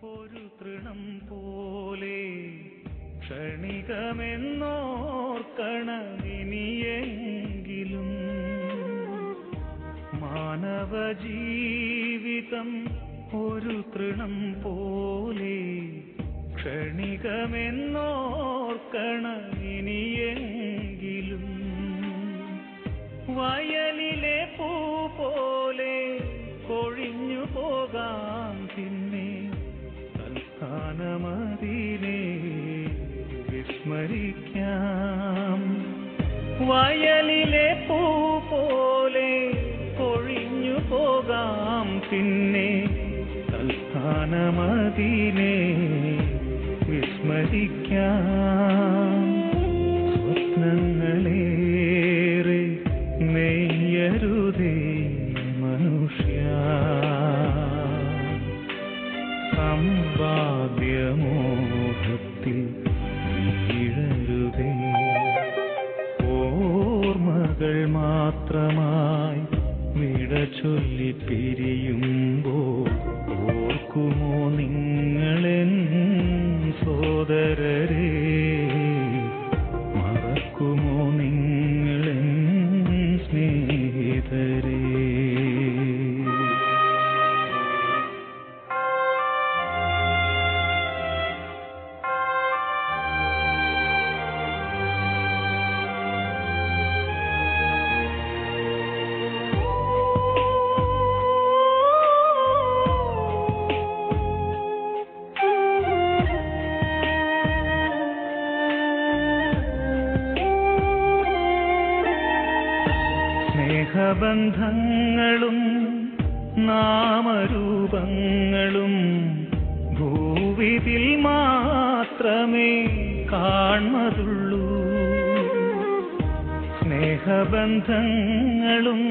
ഒരു തൃണം പോലെ ക്ഷണികമെന്നോർക്കണമിനിയെങ്കിലും മാനവ ജീവിതം ഒരു തൃണം പോലെ ക്ഷണികമെന്നോർക്കണമിനിയെങ്കിലും വയലിലെ പൂ പോലെ കൊഴിഞ്ഞു പോകാം പിന്നെ തൽക്കാലമതിനെ വിസ്മരിക്കാം. വയലിലെ പൂ പോലെ കൊഴിഞ്ഞു പോകാം പിന്നെ തൽക്കാലമതിനെ വിസ്മരിക്കാം. സ്വപ്നങ്ങളേറെ നെയ്യരുതേ മനുഷ്യ, സമ്പാദ്യമോഹത്തിൽ വീഴരുതേ. ഓർമ്മകൾ മാത്രമായി വിട ചൊല്ലി പിരിയുമ്പോൾ ഓർക്കുമോ നിങ്ങളെൻ സോദരരെ, മറക്കുമോ നിങ്ങളെൻ സ്നേഹിതരെ. സ്നേഹബന്ധങ്ങളും നാമരൂപങ്ങളും ഭൂവിതിൽ മാത്രമേ കാണുന്നതുള്ളൂ. സ്നേഹബന്ധങ്ങളും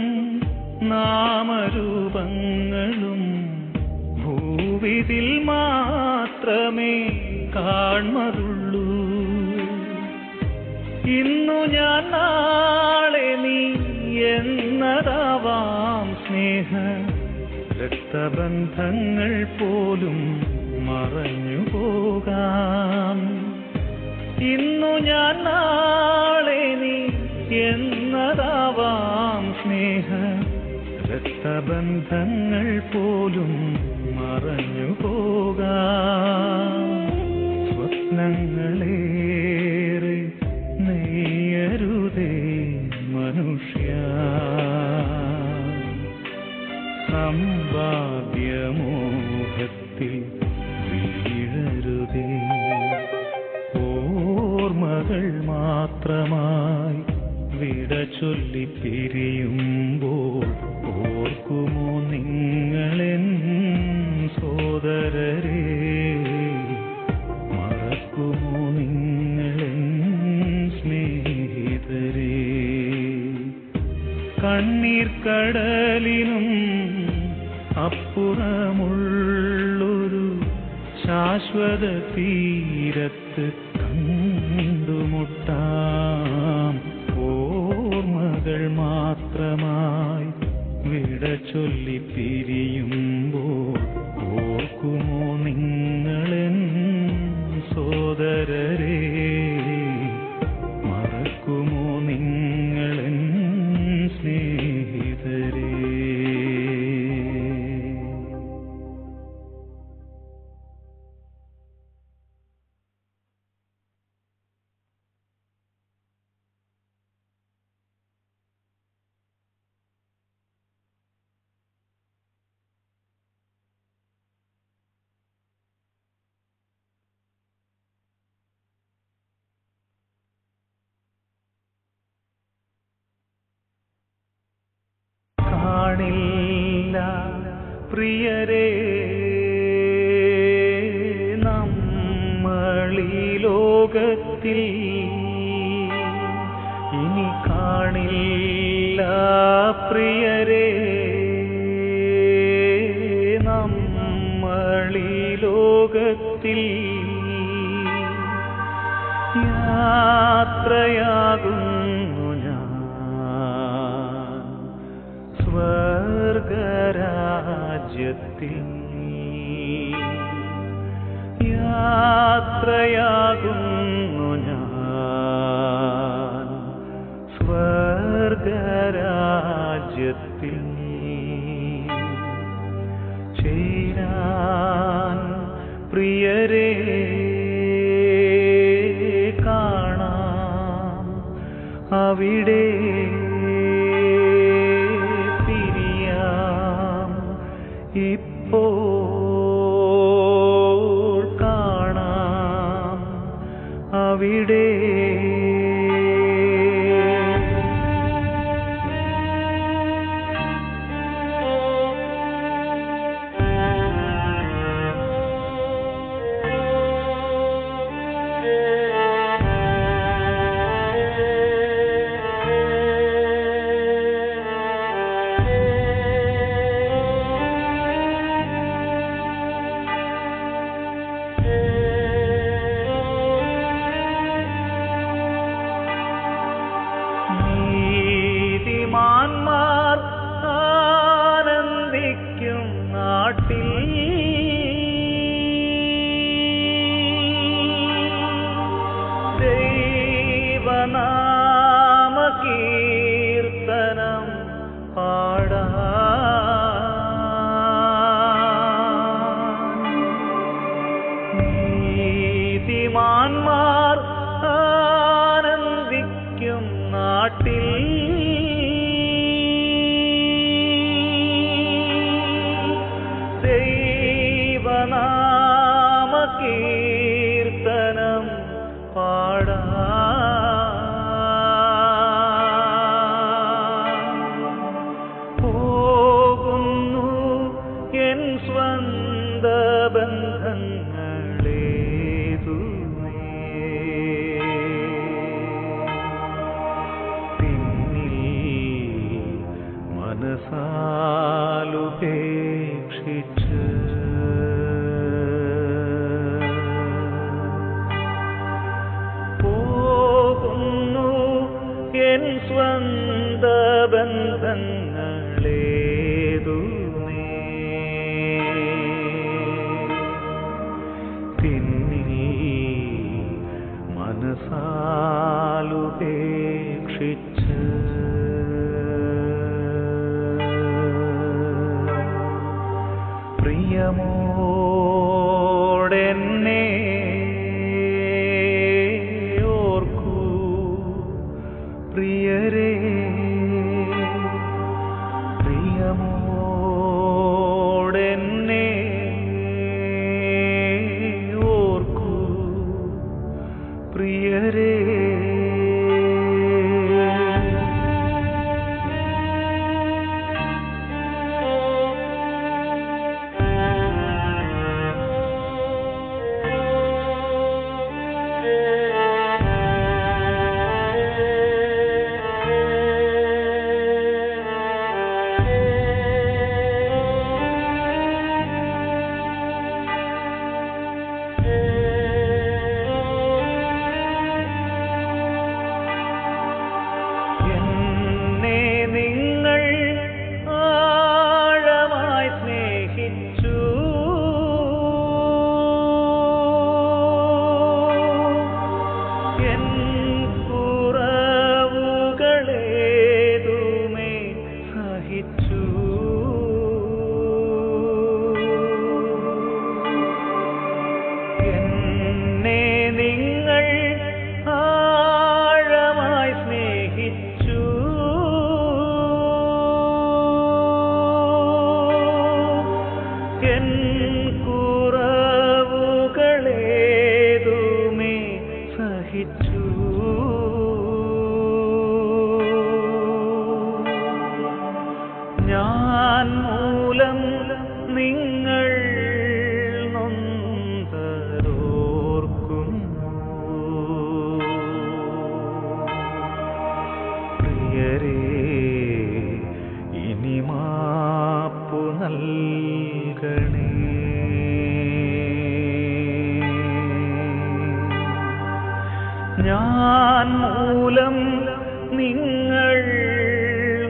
നാമരൂപങ്ങളും ഭൂവിതിൽ മാത്രമേ കാണുന്നതുള്ളൂ. ഇന്നു ഞാൻ നാളെ നീ എന്നതാവാം സ്നേഹ രക്തബന്ധങ്ങൾ പോലും മറഞ്ഞു പോകാം. ഇന്നു ഞാൻ നാളെ നീ എന്നതാവാം സ്നേഹ രക്തബന്ധങ്ങൾ പോലും മറഞ്ഞു പോകാം. സ്വപ്നങ്ങളേറെ നെയ്യരുതേ മനുഷ്യ, സമ്പാദ്യമോഹത്തിൽ വീഴരുതേ. ഓർമ്മകൾ മാത്രമായി വിട ചൊല്ലി പിരിയുമ്പോൾ ഓർക്കുമോ നിങ്ങളെൻ സോദരരെ, മറക്കുമോ നിങ്ങളെൻ സ്നേഹിതരെ. കണ്ണീർ കടലിനും അപ്പുറമുള്ളൊരു ശാശ്വത തീരത്ത് കണ്ടുമുട്ടാം. ഓർമ്മകൾ മാത്രമായി വിട ചൊല്ലി പിരിയുമ്പോൾ ഓർക്കുമോ നിങ്ങളെൻ സോദരരെ, മറക്കുമോ നിങ്ങളെൻ സ്നേഹിതരെ. കാണില്ല പ്രിയരേ നമ്മളീ ലോകത്തിൽ, ഇനി കാണില്ല പ്രിയരേ നമ്മളീ ലോകത്തിൽ. യാത്രയാകുന്നു ഞാൻ സ്വർഗരാജ്യത്തിൽ. സ്വർഗരാജ്യത്തിൽ ചേരാൻ പ്രിയരേ കാണാം അവിടെ പിരിയാം ഇപ്പോൾ കാണാം അവിടെ നീതിമാന്മാർ ആനന്ദിക്കും നാട്ടിൽ ദൈവനാമ കീർത്തനം പാടാൻ നീതിമാന്മാർ ആനന്ദിക്കും നാട്ടിൽ ദൈവനാമ കീർത്തനം പാടാൻ പോകുന്നു എൻ സ്വന്ത ബന്ധങ്ങളേതുമേ പിന്നിൽ മനസാലുപേക്ഷിച്ച് പോകുന്നു എൻ സ്വന്ത ബന്ധങ്ങളേതുമേ പിന്നിൽ മനസാലുപേക്ഷിച്ച് പ്രിയമോടെന്നെ ഓർക്കൂ പ്രിയരേ പ്രിയമോടെന്നെ ഓർക്കൂ പ്രിയരേ എന്നെ നിങ്ങൾ ആഴമായി സ്നേഹിച്ചു എൻ കുറവുകളേതുമേ സഹിച്ചു എന്നെ നിങ്ങൾ ആഴമായി സ്നേഹിച്ചു എൻ കുറവുകളേതുമേ സഹിച്ചു ഞാൻ മൂലം നിങ്ങൾ നൊന്തരോർക്കുന്നു പ്രിയരേ ഇനി മാപ്പു നൽകണേ ഞാൻ മൂലം നിങ്ങൾ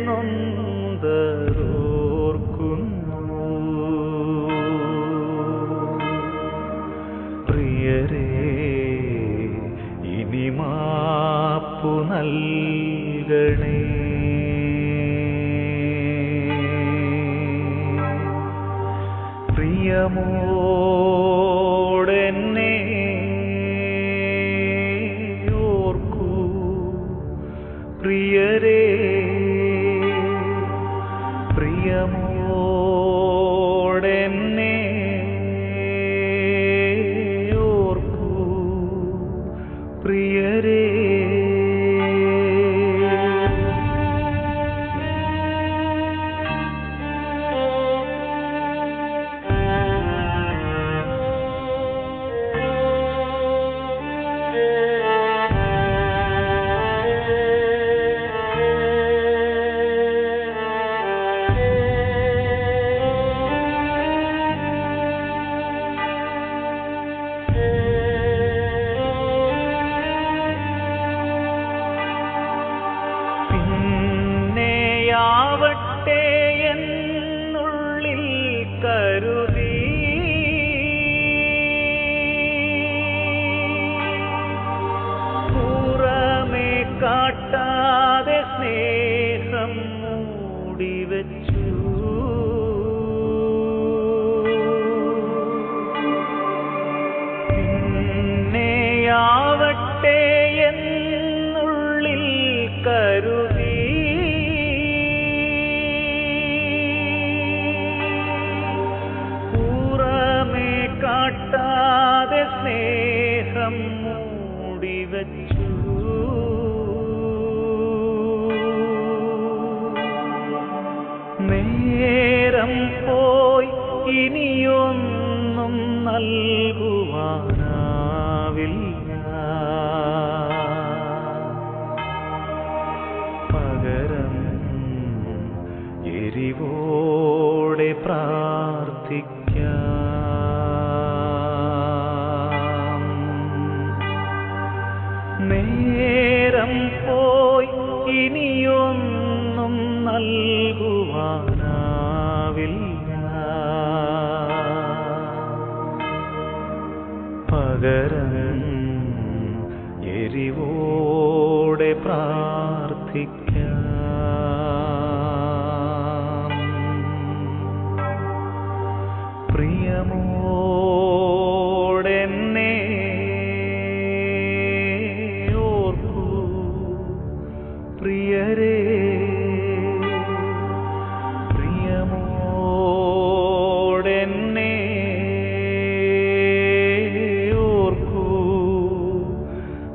നൊന്തരോർക്കുന്നു പ്രിയരേ ഇനി മാപ്പു നൽകണേ പ്രിയമോടെന്നെ ഓർക്കൂ പ്രിയരേ, പ്രിയമോടെന്നെ ഓർക്കൂ പ്രിയരേ. പിന്നെയാവട്ടെ എന്നുള്ളിൽ കരുതി പുറമേ കാട്ടാതെ സ്നേഹം മൂടിവെച്ചു. പിന്നെയാവട്ടെ എന്നുള്ളിൽ കരുതി പുറമേ കാട്ടാതെ സ്നേഹം മൂടിവെച്ചു. നേരം പോയി ഇനിയൊന്നും നൽകുവാനാവില്ല. പകരം എരിവോടെ പ്രാർത്ഥിക്കാം. നേരം പോയി ഇനിയൊന്നും നൽകുവാനാവില്ല. പകരം എരിവോടെ പ്രാർത്ഥിക്കാം. പ്രിയമോടെന്നെ ഓർക്കൂ പ്രിയരേ, പ്രിയമോടെന്നെ ഓർക്കൂ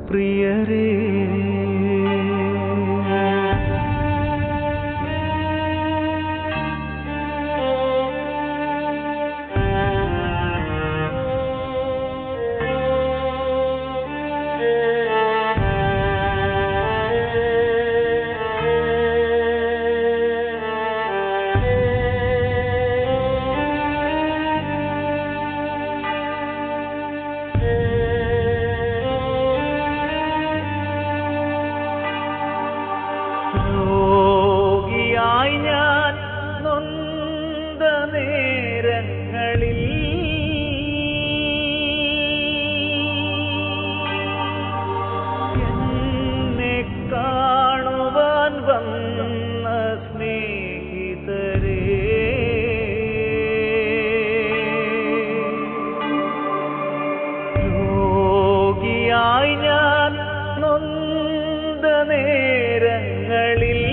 പ്രിയരേ. രോഗിയായി ഞാൻ നൊന്ത നേരങ്ങളിൽ എന്നെ കാണുവാൻ വന്ന സ്നേഹിതരേ, രോഗിയായി ഞാൻ നൊന്ത നേരങ്ങളിൽ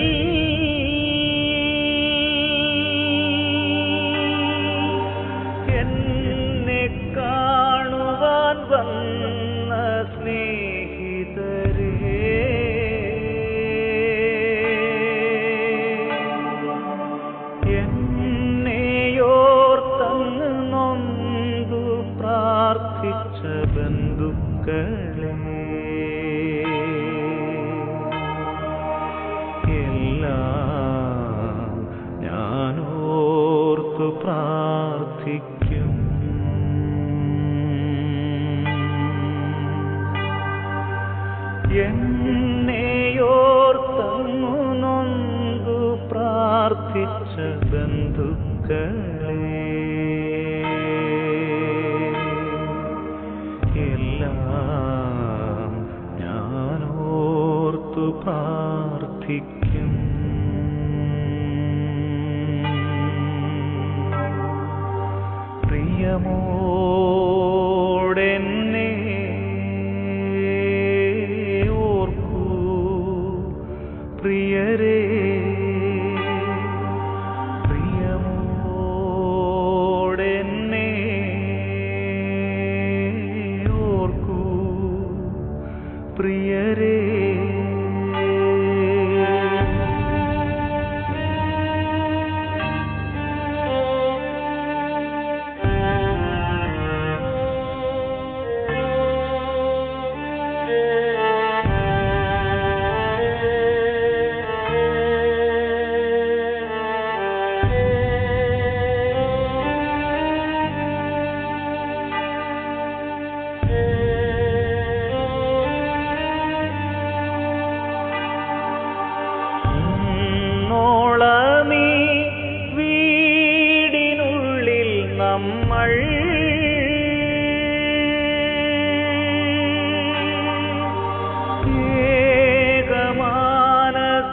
എന്നെ കാണുവാൻ വന്ന സ്നേഹിതരേ, എന്നെയോർത്തങ്ങ് നൊന്തു പ്രാർത്ഥിച്ച ബന്ധുക്കളെ, എല്ലാം ഞാനോർത്തു പ്രാർത്ഥിക്കും. എന്നെയോർത്തങ്ങു നൊന്തു പ്രാർത്ഥിച്ച ബന്ധുക്കളെ, എല്ലാം ഞാനോർത്തു പ്രാർത്ഥിക്കും. പ്രിയ പ്രിയരേ പ്രിയമോടെന്നെ ഓർക്കൂ പ്രിയരേ നമ്മൾ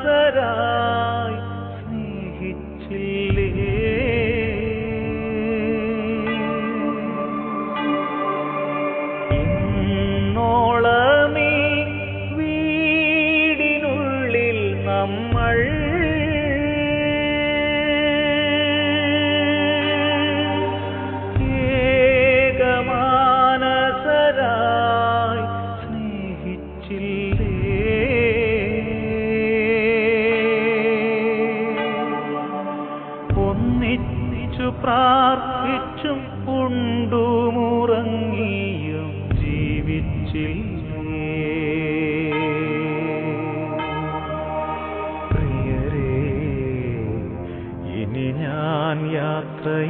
ഏകമാനസരായി സ്നേഹിച്ചില്ലേ ഇന്നോളമീ വീടിനുള്ളിൽ നമ്മൾ ഒന്നിച്ചു പ്രാർത്ഥിച്ചും ഉണ്ടുമുറങ്ങിയും ജീവിച്ചില്ലേ പ്രിയരേ ഇനി ഞാൻ യാത്രയായിടട്ടെ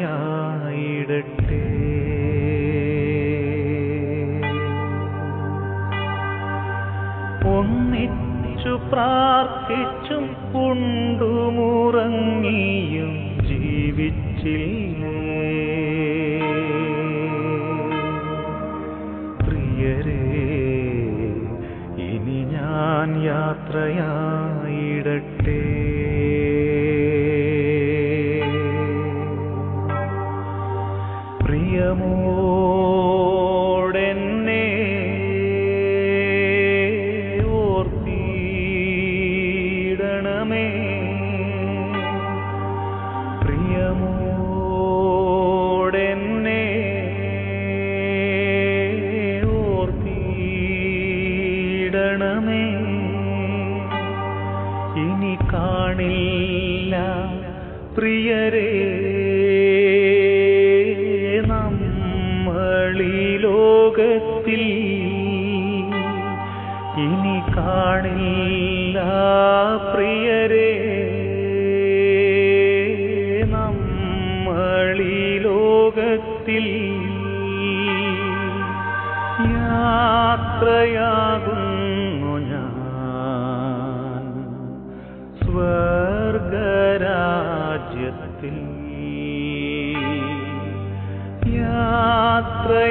ഒന്നിച്ചു പ്രാർത്ഥിച്ചും ഉണ്ടുമുറങ്ങിയും ജീവിച്ചില്ലേ പ്രിയരേ ഇനി ഞാൻ യാത്രയായിടട്ടെ പ്രിയമോടെന്നെ ഓർത്തിടണമേ പ്രിയമോടെന്നെ ഓർത്തിടണമേ ഇനി കാണില്ല പ്രിയരേ നമ്മളീ ലോകത്തിൽ ഇനി കാണില്ല പ്രിയരേ നമ്മളീ ലോകത്തിൽ യാത്രയാകുന്നു ഞാൻ സ്വർഗരാജ്യത്തിൽ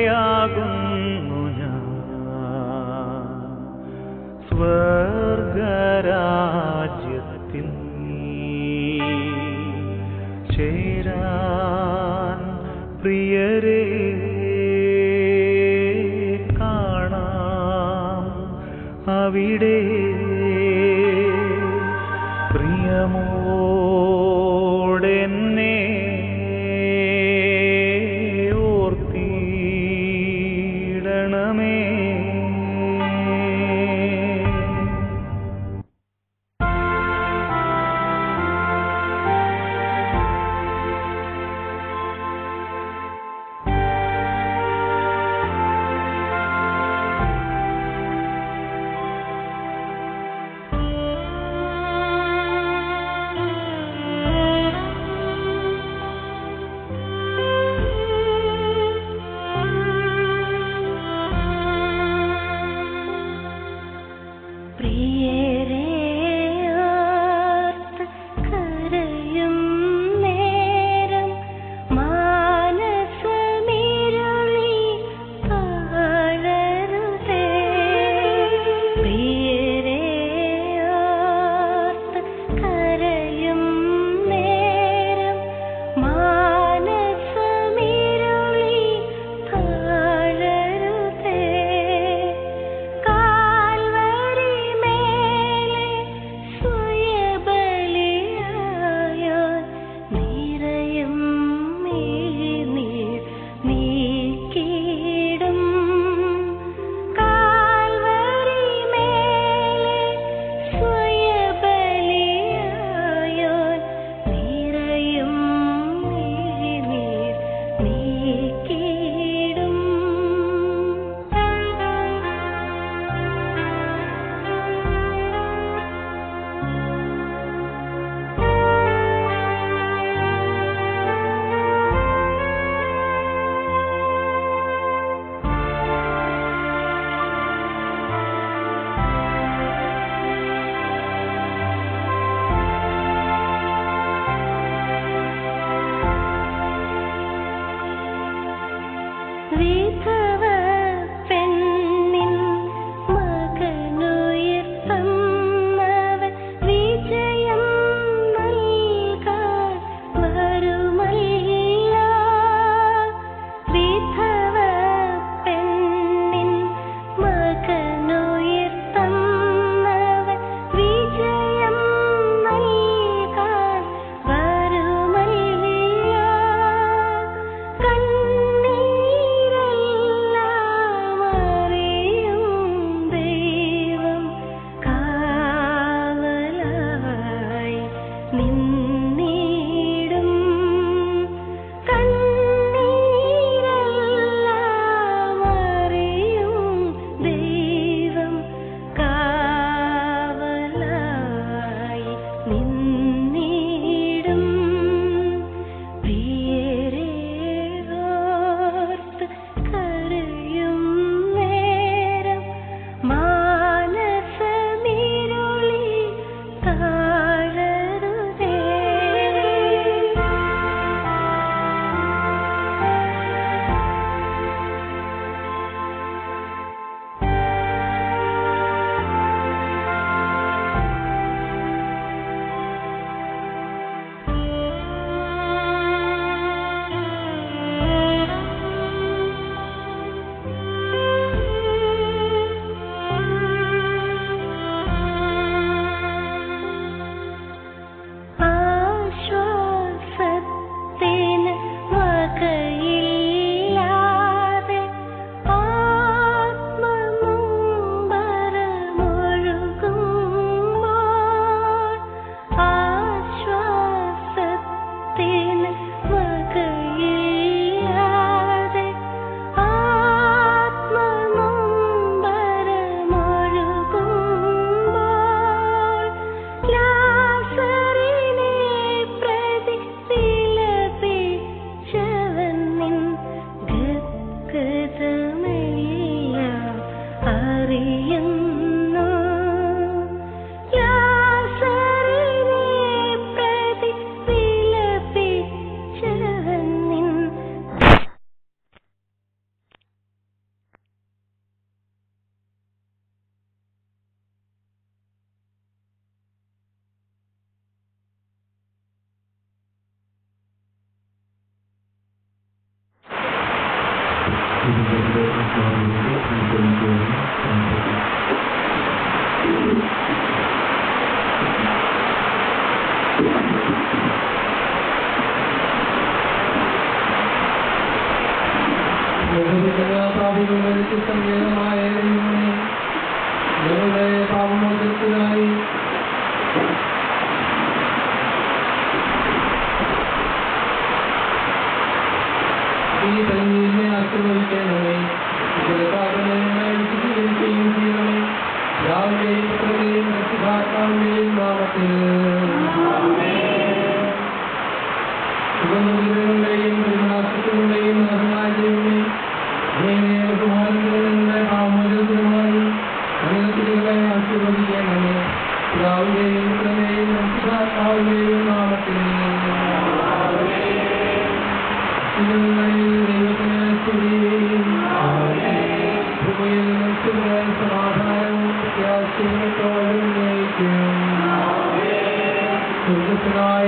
യാത്രയാകുന്നു ഞാൻ സ്വർഗരാജ്യത്തിൽ ചേരാൻ പ്രിയരേ കാണാം അവിടെ പ്രിയമോടെന്നെ ഓർത്തിടണമേ സങ്കേതമായ ഞങ്ങളുടെ പാപമോചനത്തിനായി ഈ തന്നീനെ ആശീർവദിക്കണമേ. സ്വീകരിക്കുകയും ചെയ്യണമേ. രാവിലെയും പുത്രനെയും പരിശുദ്ധാത്മാവിന്റെയും നാമത്തിൽ സുഗന്ധങ്ങളുടെയും പെരുമാറ്റങ്ങളുടെയും നാഥനായ ദൈവമേ, അങ്ങയുടെ ബഹുമാനങ്ങളുടെ പാപമോചനത്തിനുമായി അങ്ങനെയൊക്കെ ആശീർവദിക്കണമേ. രാവിലെയും പുത്രനെയും പരിശുദ്ധാത്മാവിന്റെയും നാമത്തിൽ ദൈവത്തിന് സ്തുതി. ഭൂമിയിൽ മനുഷ്യരുടെ സമാധാനവും പ്രത്യാശയോടും നയിക്കും. സ്വർഗ്ഗസ്ഥനായ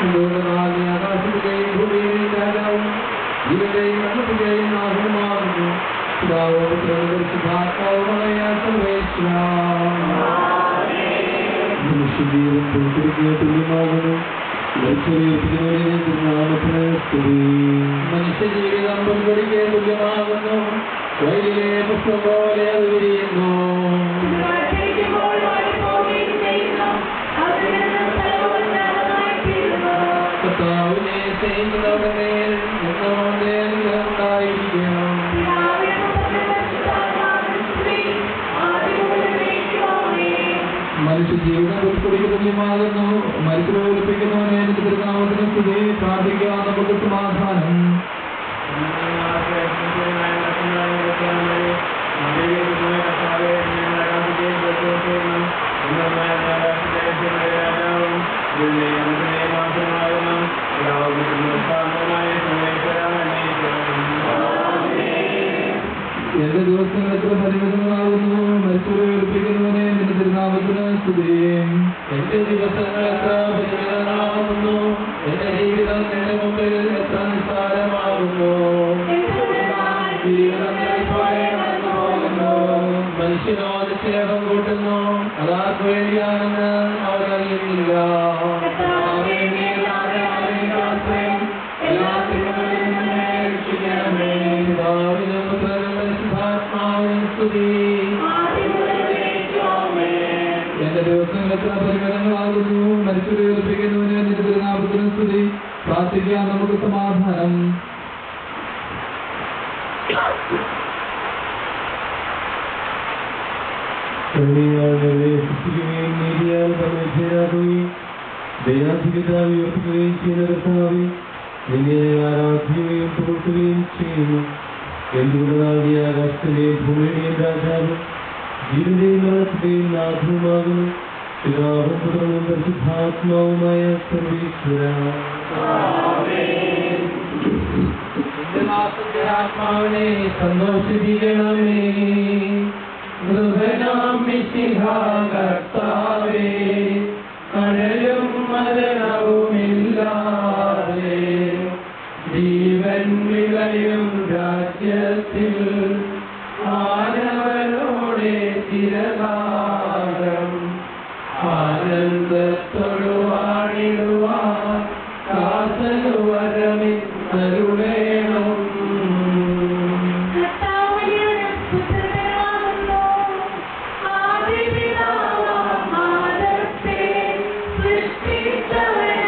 ഞങ്ങളുടെ ആകാശത്തിലെയും ഭൂമിയിലെയും രാജാവും ജീവന്റെയും മരണത്തിന്റെയും നാഥനുമാകുന്നു. പിതാവും പരിശുദ്ധാത്മാവുമായ സർവേശ്വര. മനുഷ്യജീവൻ പുറത്തിരിക്കുക തുല്യമാകുന്നു. മനുഷ്യജീവിതം പുറത്തിരിക്കുക തുല്യമാകുന്നു. വയലിലെ പുഷ്പം പോലെ അത് വിരിയുന്നു. കർത്താവിനെ സ്നേഹിക്കുന്നവരുടെ മേൽ എന്നോടെ ഉണ്ടായിരിക്കണം. മനുഷ്യജീവിതം പുറത്തിരിക്കുക തുല്യമാകുന്നു. മനുഷ്യരെ ഒളിപ്പിക്കുന്നവനെ എനിക്ക് തിരുനാമത്തിന് സ്തുതി. പ്രാർത്ഥിക്കുക, നമുക്ക് സമാധാനം. എന്റെ ദിവസങ്ങൾ എത്ര പരിമിതങ്ങളാകുന്നു. മരിച്ചവരെ ഒളിപ്പിക്കുന്നവനെ നിന്റെ തിരുനാമത്തിന് സ്തുതി. എന്റെ ദിവസങ്ങൾ എത്ര പരിമിതങ്ങളാകുന്നു. എന്റെ ജീവിതം നിന്റെ മുമ്പിൽ എത്ര നിസ്സാരമാകുന്നു. മനുഷ്യനോട് സ്നേഹം കൂട്ടുന്നു. അതാർക്ക് വേണ്ടിയാണെന്ന് അവരറിയുന്നില്ല. എന്റെ ദിവസങ്ങൾ എത്ര പരിമിതങ്ങളാകുന്നു. മരിച്ചവരെ ഏൽപ്പിക്കുന്നവന് നിന്റെ തിരുനാമത്തിന് സ്തുതി. പ്രാർത്ഥിക്കാൻ നമുക്ക് സമാധാനം. സൃഷ്ടിക്കുകയും നീതിയാൽ പരമേശ്വരാകുകയും ദയാധികതായി ഉയർത്തുകയും ചെയ്യുന്ന കർത്താവേ, നിന്നെ ആരാധിക്കുകയും പുകഴ്ത്തുകയും ചെയ്യുന്നു. എന്തുകൊണ്ടാൽ നീ ആകാശത്തിന്റെയും ഭൂമിയുടെയും രാജാവും ജീവന്റെയും മരണത്തിന്റെയും നാഥനുമാകുന്നു. പിതാവും പുത്രനും പരിശുദ്ധാത്മാവുമായ സർവീശ്വര. ആത്മാവിനെ സന്തോഷിപ്പിക്കണമേ. കർത്താവേ, കടലും മരണവുമില്ലാതെ ജീവൻ വിളയും രാജ്യത്തിൽ മാനവരോടെ ചിരകാലം ആനന്ദത്തൊടുവാണിടുവാൻ കാസലുവരമിന്നരുളേണം. സൃഷ്ടിച്ചവൻ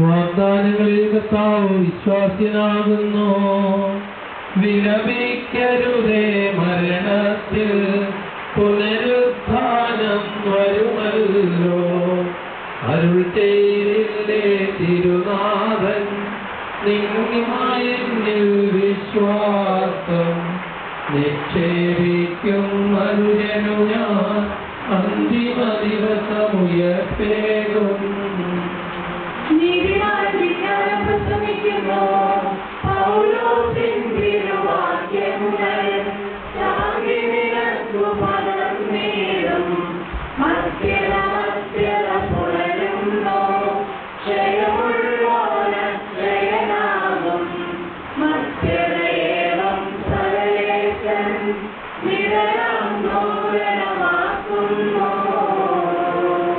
വാഗ്ദാനങ്ങളിൽ കർത്താവ് വിശ്വാസ്യനാകുന്നു. വിലപിക്കരുതേ, മരണത്തിൽ പുനരുത്ഥാനം വരുമല്ലോ. അരുൾ ചെയ്തില്ലേ തിരുനാഥൻ, നിന്നിൽ വിശ്വാസം നിക്ഷേപിക്കും മനുഷ്യനു ഞാൻ അന്തിമ ദിവസമുയർത്തേകും.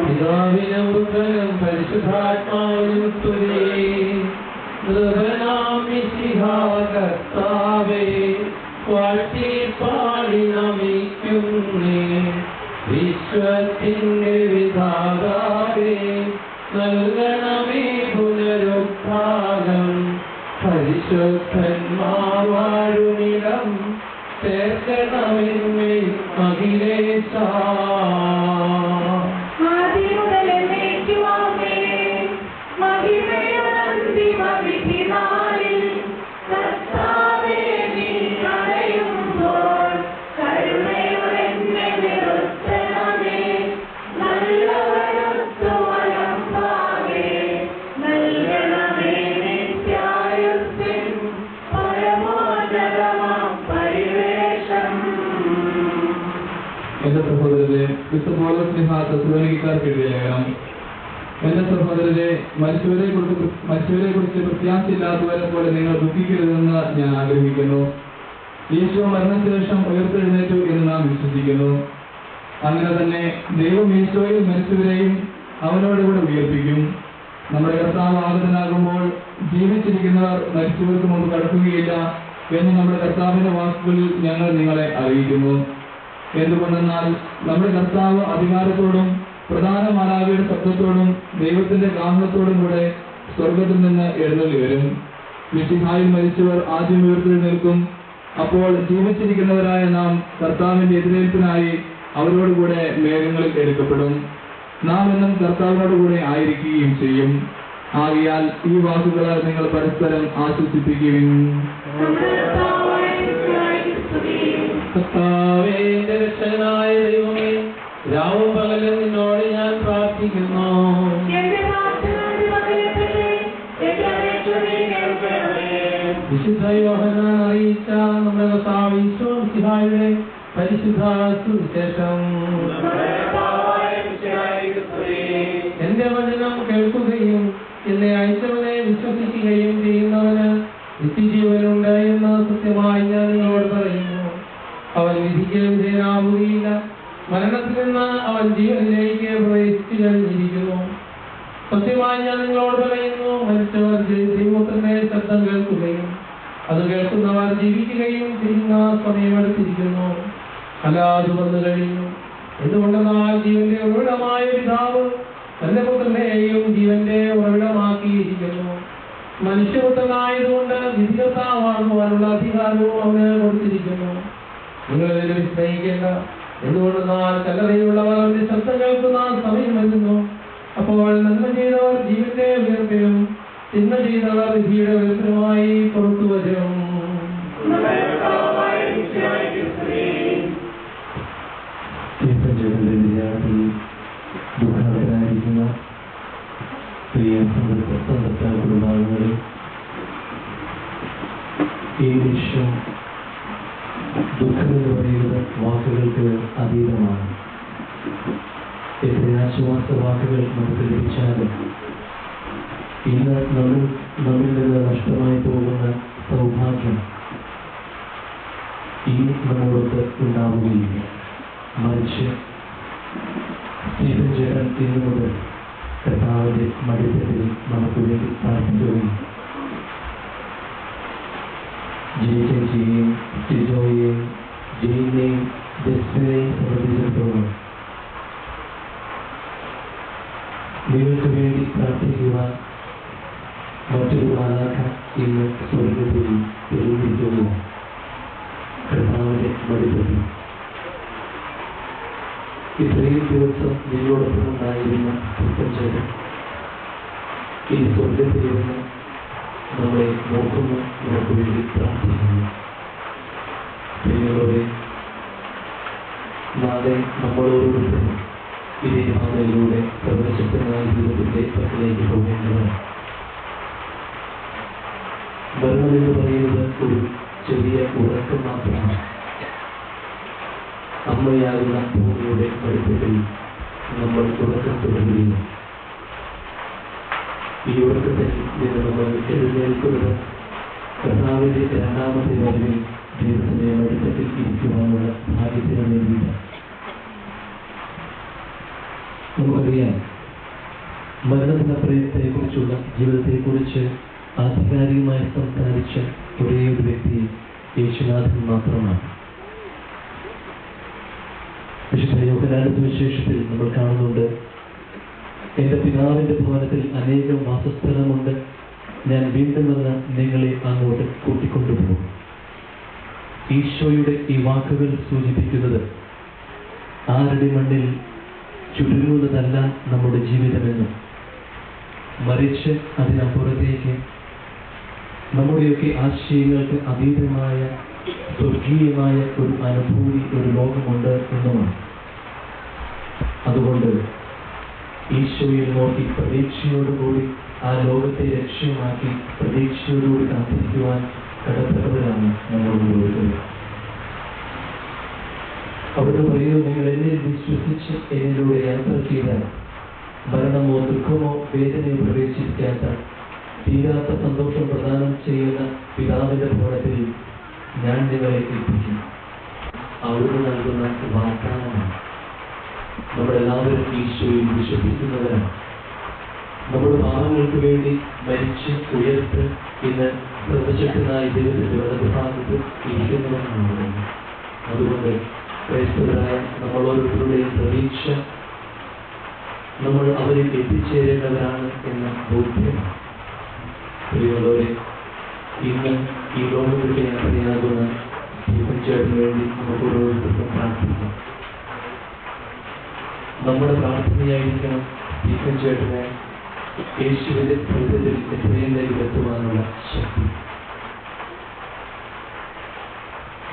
പിതാവിനും പുത്രനും പരിശുദ്ധാത്മാവിനും സ്തുതി. നൃപനാം മിശിഹാ കർത്താവേ, വാഴ്ത്തി പാടി നമിക്കുന്നേ. വിശ്വത്തിന്റെ വിധാതാവേ, നൽകണമേ പുനരുത്ഥാനം. പരിശുദ്ധന്മാർ വാഴുമിടം ചേർക്കണമെന്മേൽ അഖിലേശ. എന്റെ സഹോദരരെ, വിശുദ്ധ പൗലോസ് ശ്ലീഹാ തെസ്സലോനിക്കർക്ക് എഴുതിയ ലേഖനം. എന്റെ സഹോദരരെ, മരിച്ചവരെ കുറിച്ച് പ്രത്യാശയില്ലാത്തവരെ പോലെ നിങ്ങൾ ദുഃഖിക്കരുതെന്ന് ഞാൻ ആഗ്രഹിക്കുന്നു. യേശു മരണശേഷം ഉയർത്തെഴുന്നേറ്റു എന്ന് നാം വിശ്വസിക്കുന്നു. അങ്ങനെ തന്നെ ദൈവം യേശുവിൽ മരിച്ചവരെയും അവനോടുകൂടെ ഉയർപ്പിക്കും. നമ്മുടെ കർത്താവ് ആഗതനാകുമ്പോൾ ജീവിച്ചിരിക്കുന്നവർ മരിച്ചവർക്ക് മുമ്പ് കടക്കുകയില്ല എന്ന് നമ്മുടെ കർത്താവിന്റെ വാക്കുകളിൽ ഞങ്ങൾ നിങ്ങളെ അറിയിക്കുന്നു. എന്തുകൊണ്ടെന്നാൽ നമ്മുടെ കർത്താവ് അധികാരത്തോടും പ്രധാന മാലാഖയുടെ ശബ്ദത്തോടും ദൈവത്തിന്റെ കാഹളത്തോടും കൂടെ സ്വർഗത്തിൽ നിന്ന് എഴുന്നള്ളി വരും. മിശിഹായിൽ മരിച്ചവർ ആദ്യം ഉയർത്തെഴുന്നേൽക്കും. അപ്പോൾ ജീവിച്ചിരിക്കുന്നവരായ നാം കർത്താവിന്റെ എതിരേൽപ്പിനായി അവരോടുകൂടെ മേഘങ്ങളിൽ എടുക്കപ്പെടും. നാം എന്നും കർത്താവിനോടുകൂടെ ആയിരിക്കുകയും ചെയ്യും. ആകയാൽ ഈ വാക്കുകളാൽ നിങ്ങൾ പരസ്പരം ആശ്വസിപ്പിക്കുകയും. കർത്താവേ, എന്റെ രക്ഷകനായ ദൈവമേ, രാവും പകലും നിന്നോട് ഞാൻ പ്രാർത്ഥിക്കുന്നു. വിശുദ്ധ യോഹന്നാൻ അറിയിച്ച നമ്മുടെ കർത്താവ് ഈശോ മിശിഹായുടെ പരിശുദ്ധ സുവിശേഷം. എന്റെ വചനം കേൾക്കുകയും എന്നെ അയച്ചവനെ വിശ്വസിക്കുകയും ചെയ്യുന്നവന് നിത്യജീവനുണ്ട് എന്ന് സത്യമായി ഞാൻ നിങ്ങളോട് പറയുന്നു. അവൻ വിധിക്ക് വിധേയനാവുകയില്ല, മരണത്തിൽ നിന്ന് അവൻ ജീവനിലേക്ക് പ്രവേശിച്ചു കഴിഞ്ഞിരിക്കുന്നു. സത്യമായി ഞാൻ നിങ്ങളോട് പറയുന്നു, മരിച്ചവർ ദൈവത്തിന്റെ ശബ്ദം കേൾക്കുകയും അത് കേൾക്കുന്നവർ ജീവിക്കുകയും ചെയ്യുന്ന സമയമെടുത്തിരിക്കുന്നു. അല്ലാതെ വന്നു കഴിഞ്ഞു. എന്തുകൊണ്ടെന്നാൽ ജീവന്റെ ഉറവിടമായ പിതാവ് തന്റെ പുത്രനെയും ജീവന്റെ ഉറവിടമാക്കിയിരിക്കുന്നു. മനുഷ്യപുത്രനായതുകൊണ്ട് വിധികർത്താവാകുവാനുള്ള അധികാരവും അവന് കൊടുത്തിരിക്കുന്നു. നിങ്ങളിതിൽ വിസ്മയിക്കേണ്ട. എന്തുകൊണ്ടെന്നാൽ കല്ലറയിലുള്ളവർ അവന്റെ ശബ്ദം കേൾക്കുന്ന സമയം വരുന്നു. അപ്പോൾ നന്മ ചെയ്തവർ ജീവന്റെ ഉയർപ്പിനും തിന്മ ചെയ്തവർ വിധിയുടെ ഉയർപ്പിനുമായി പുറത്തു വരും. ദുഃഖാതരായിരിക്കുന്ന പ്രിയ കുടുംബാംഗങ്ങളിൽ ഈ നിമിഷം ദുഃഖമെന്ന് പറയുന്ന വാക്കുകൾക്ക് അതീതമാണ്. എത്ര ആശ്വാസ വാക്കുകൾ നമുക്ക് ലഭിച്ചാലും ഇന്ന് നമ്മിൽ നിന്ന് നഷ്ടമായി പോകുന്ന സൗഭാഗ്യം ഇനി നമ്മോടൊത്ത് ഉണ്ടാവുകയില്ല. മറിച്ച് സ്റ്റീഫൻ ചേട്ടൻ ഇന്നു മുതൽ കർത്താവിന്റെ മടിത്തട്ടിൽ നമുക്ക് വേണ്ടി പ്രാർത്ഥിക്കുകയും ജയിച്ചേച്ചിയെയും ടിജോയെയും ജയിലിനെയും ജസ്റ്റിനെയും സംബന്ധിച്ചിടത്തോളം നിങ്ങൾക്ക് വേണ്ടി പ്രാർത്ഥിക്കുവാൻ മറ്റൊരു മാലാഖ ഇന്ന് സ്വർഗത്തിൽ തെളിഞ്ഞിരിക്കുന്നു. കർത്താവിന്റെ മടിപടി ഇത്രയും ദിവസം നിങ്ങളോടൊപ്പം ഉണ്ടായിരുന്ന പുത്തഞ്ചേരൻ ഈ സ്വർഗത്തിലിരുന്ന് നമ്മളെ നോക്കുന്നു, നമുക്ക് വേണ്ടി പ്രാർത്ഥിക്കുന്നു. നിങ്ങളോടെ നാളെ നമ്മളോരോരുത്തരും ഇതേ പാതയിലൂടെ സർവശക്തനായ ജീവിതത്തിന്റെ പക്കലേക്ക് പോകേണ്ടതാണ്. മരണമെന്ന് പറയുന്നത് ഒരു ചെറിയ ഉറക്കം മാത്രമാണ്. അമ്മയാകുന്ന ഭൂമിയുടെ അടുപ്പിൽ നമ്മൾ ഉറക്കം തുടരുകയും ഈ ഉറക്കത്തിൽ നിന്ന് നമ്മൾ എഴുന്നേൽക്കുന്നത് കർത്താവിന്റെ രണ്ടാമത്തെ വരവിൽ ദൈവത്തിന്റെ അടുപ്പത്തിൽ ഇരിക്കുവാനുള്ള ഭാഗ്യത്തിന് വേണ്ടിയില്ല. നമുക്കറിയാം, മരണത്തിനപ്പുറത്തെക്കുറിച്ചുള്ള ജീവിതത്തെക്കുറിച്ച് ആധികാരികമായി സംസാരിച്ച ഒരേ ഒരു വ്യക്തി യേശുനാഥൻ മാത്രമാണ്. വിശുദ്ധ യോഹന്നാന്റെ സുവിശേഷത്തിൽ നമ്മൾ കാണുന്നുണ്ട്, എന്റെ പിതാവിന്റെ ഭവനത്തിൽ അനേകം വാസസ്ഥലമുണ്ട്, ഞാൻ വീണ്ടും വന്ന് നിങ്ങളെ അങ്ങോട്ട് കൂട്ടിക്കൊണ്ടുപോകും. ഈശോയുടെ ഈ വാക്കുകൾ സൂചിപ്പിക്കുന്നത് ആരുടെ മണ്ണിൽ ചുരുങ്ങുന്നതല്ല നമ്മുടെ ജീവിതമെന്നും, മറിച്ച് അതിനപ്പുറത്തേക്ക് നമ്മുടെയൊക്കെ ആശയങ്ങൾക്ക് അതീതമായ സ്വർഗീയമായ ഒരു അനുഭൂതി, ഒരു ലോകമുണ്ട് എന്നുമാണ്. അതുകൊണ്ട് ഈശോയിൽ നോക്കി പ്രതീക്ഷയോടുകൂടി ആ ലോകത്തെ ലക്ഷ്യമാക്കി പ്രതീക്ഷയോടുകൂടി കാത്തിരിക്കുവാൻ കടപ്പെട്ടവരാണ് നമ്മൾ ഓരോരുത്തരും. അവിടെ പറയുന്നു, നിങ്ങൾ എന്നിൽ വിശ്വസിച്ച് എന്നിലൂടെ യാത്ര ചെയ്താൽ മരണമോ ദുഃഖമോ വേദനയോ പ്രവേശിക്കാത്ത തീരാത്ത സന്തോഷം പ്രദാനം ചെയ്യുന്ന പിതാവിന്റെ ഭവനത്തിൽ ഞാൻ നിങ്ങളെ എത്തിക്കും. അവിടുന്ന് നൽകുന്ന വാഗ്ദാനമാണ്. നമ്മളെല്ലാവരും ഈശോയിൽ വിശ്വസിക്കുന്നവരാണ്. നമ്മുടെ പാപങ്ങൾക്ക് വേണ്ടി മരിച്ച് ഉയർത്ത് ഇന്ന് സർവശക്തനായ ദൈവത്തിന്റെ വലതുഭാഗത്ത് ഇരിക്കുന്നവരാണ്. അതുകൊണ്ട് ക്രൈസ്തവരായ നമ്മളോരോരുത്തരുടെയും പ്രതീക്ഷ നമ്മൾ അവരിൽ എത്തിച്ചേരേണ്ടവരാണ് എന്ന ബോധ്യമാണ്. പ്രിയമുള്ളവരെ, ഇന്ന് ഈ ലോകത്തിലേക്ക് യാത്രയാകുന്ന സ്റ്റീഫൻ വേണ്ടി നമുക്ക് ഓരോരുത്തർക്കും പ്രാർത്ഥിക്കാം. നമ്മുടെ പ്രാർത്ഥനയായിരിക്കണം സ്റ്റീഫൻ ചേട്ടനെ യേശുവിന്റെ ഹൃദയത്തിൽ എത്രയും വേഗം എത്തുവാനുള്ള ശക്തി.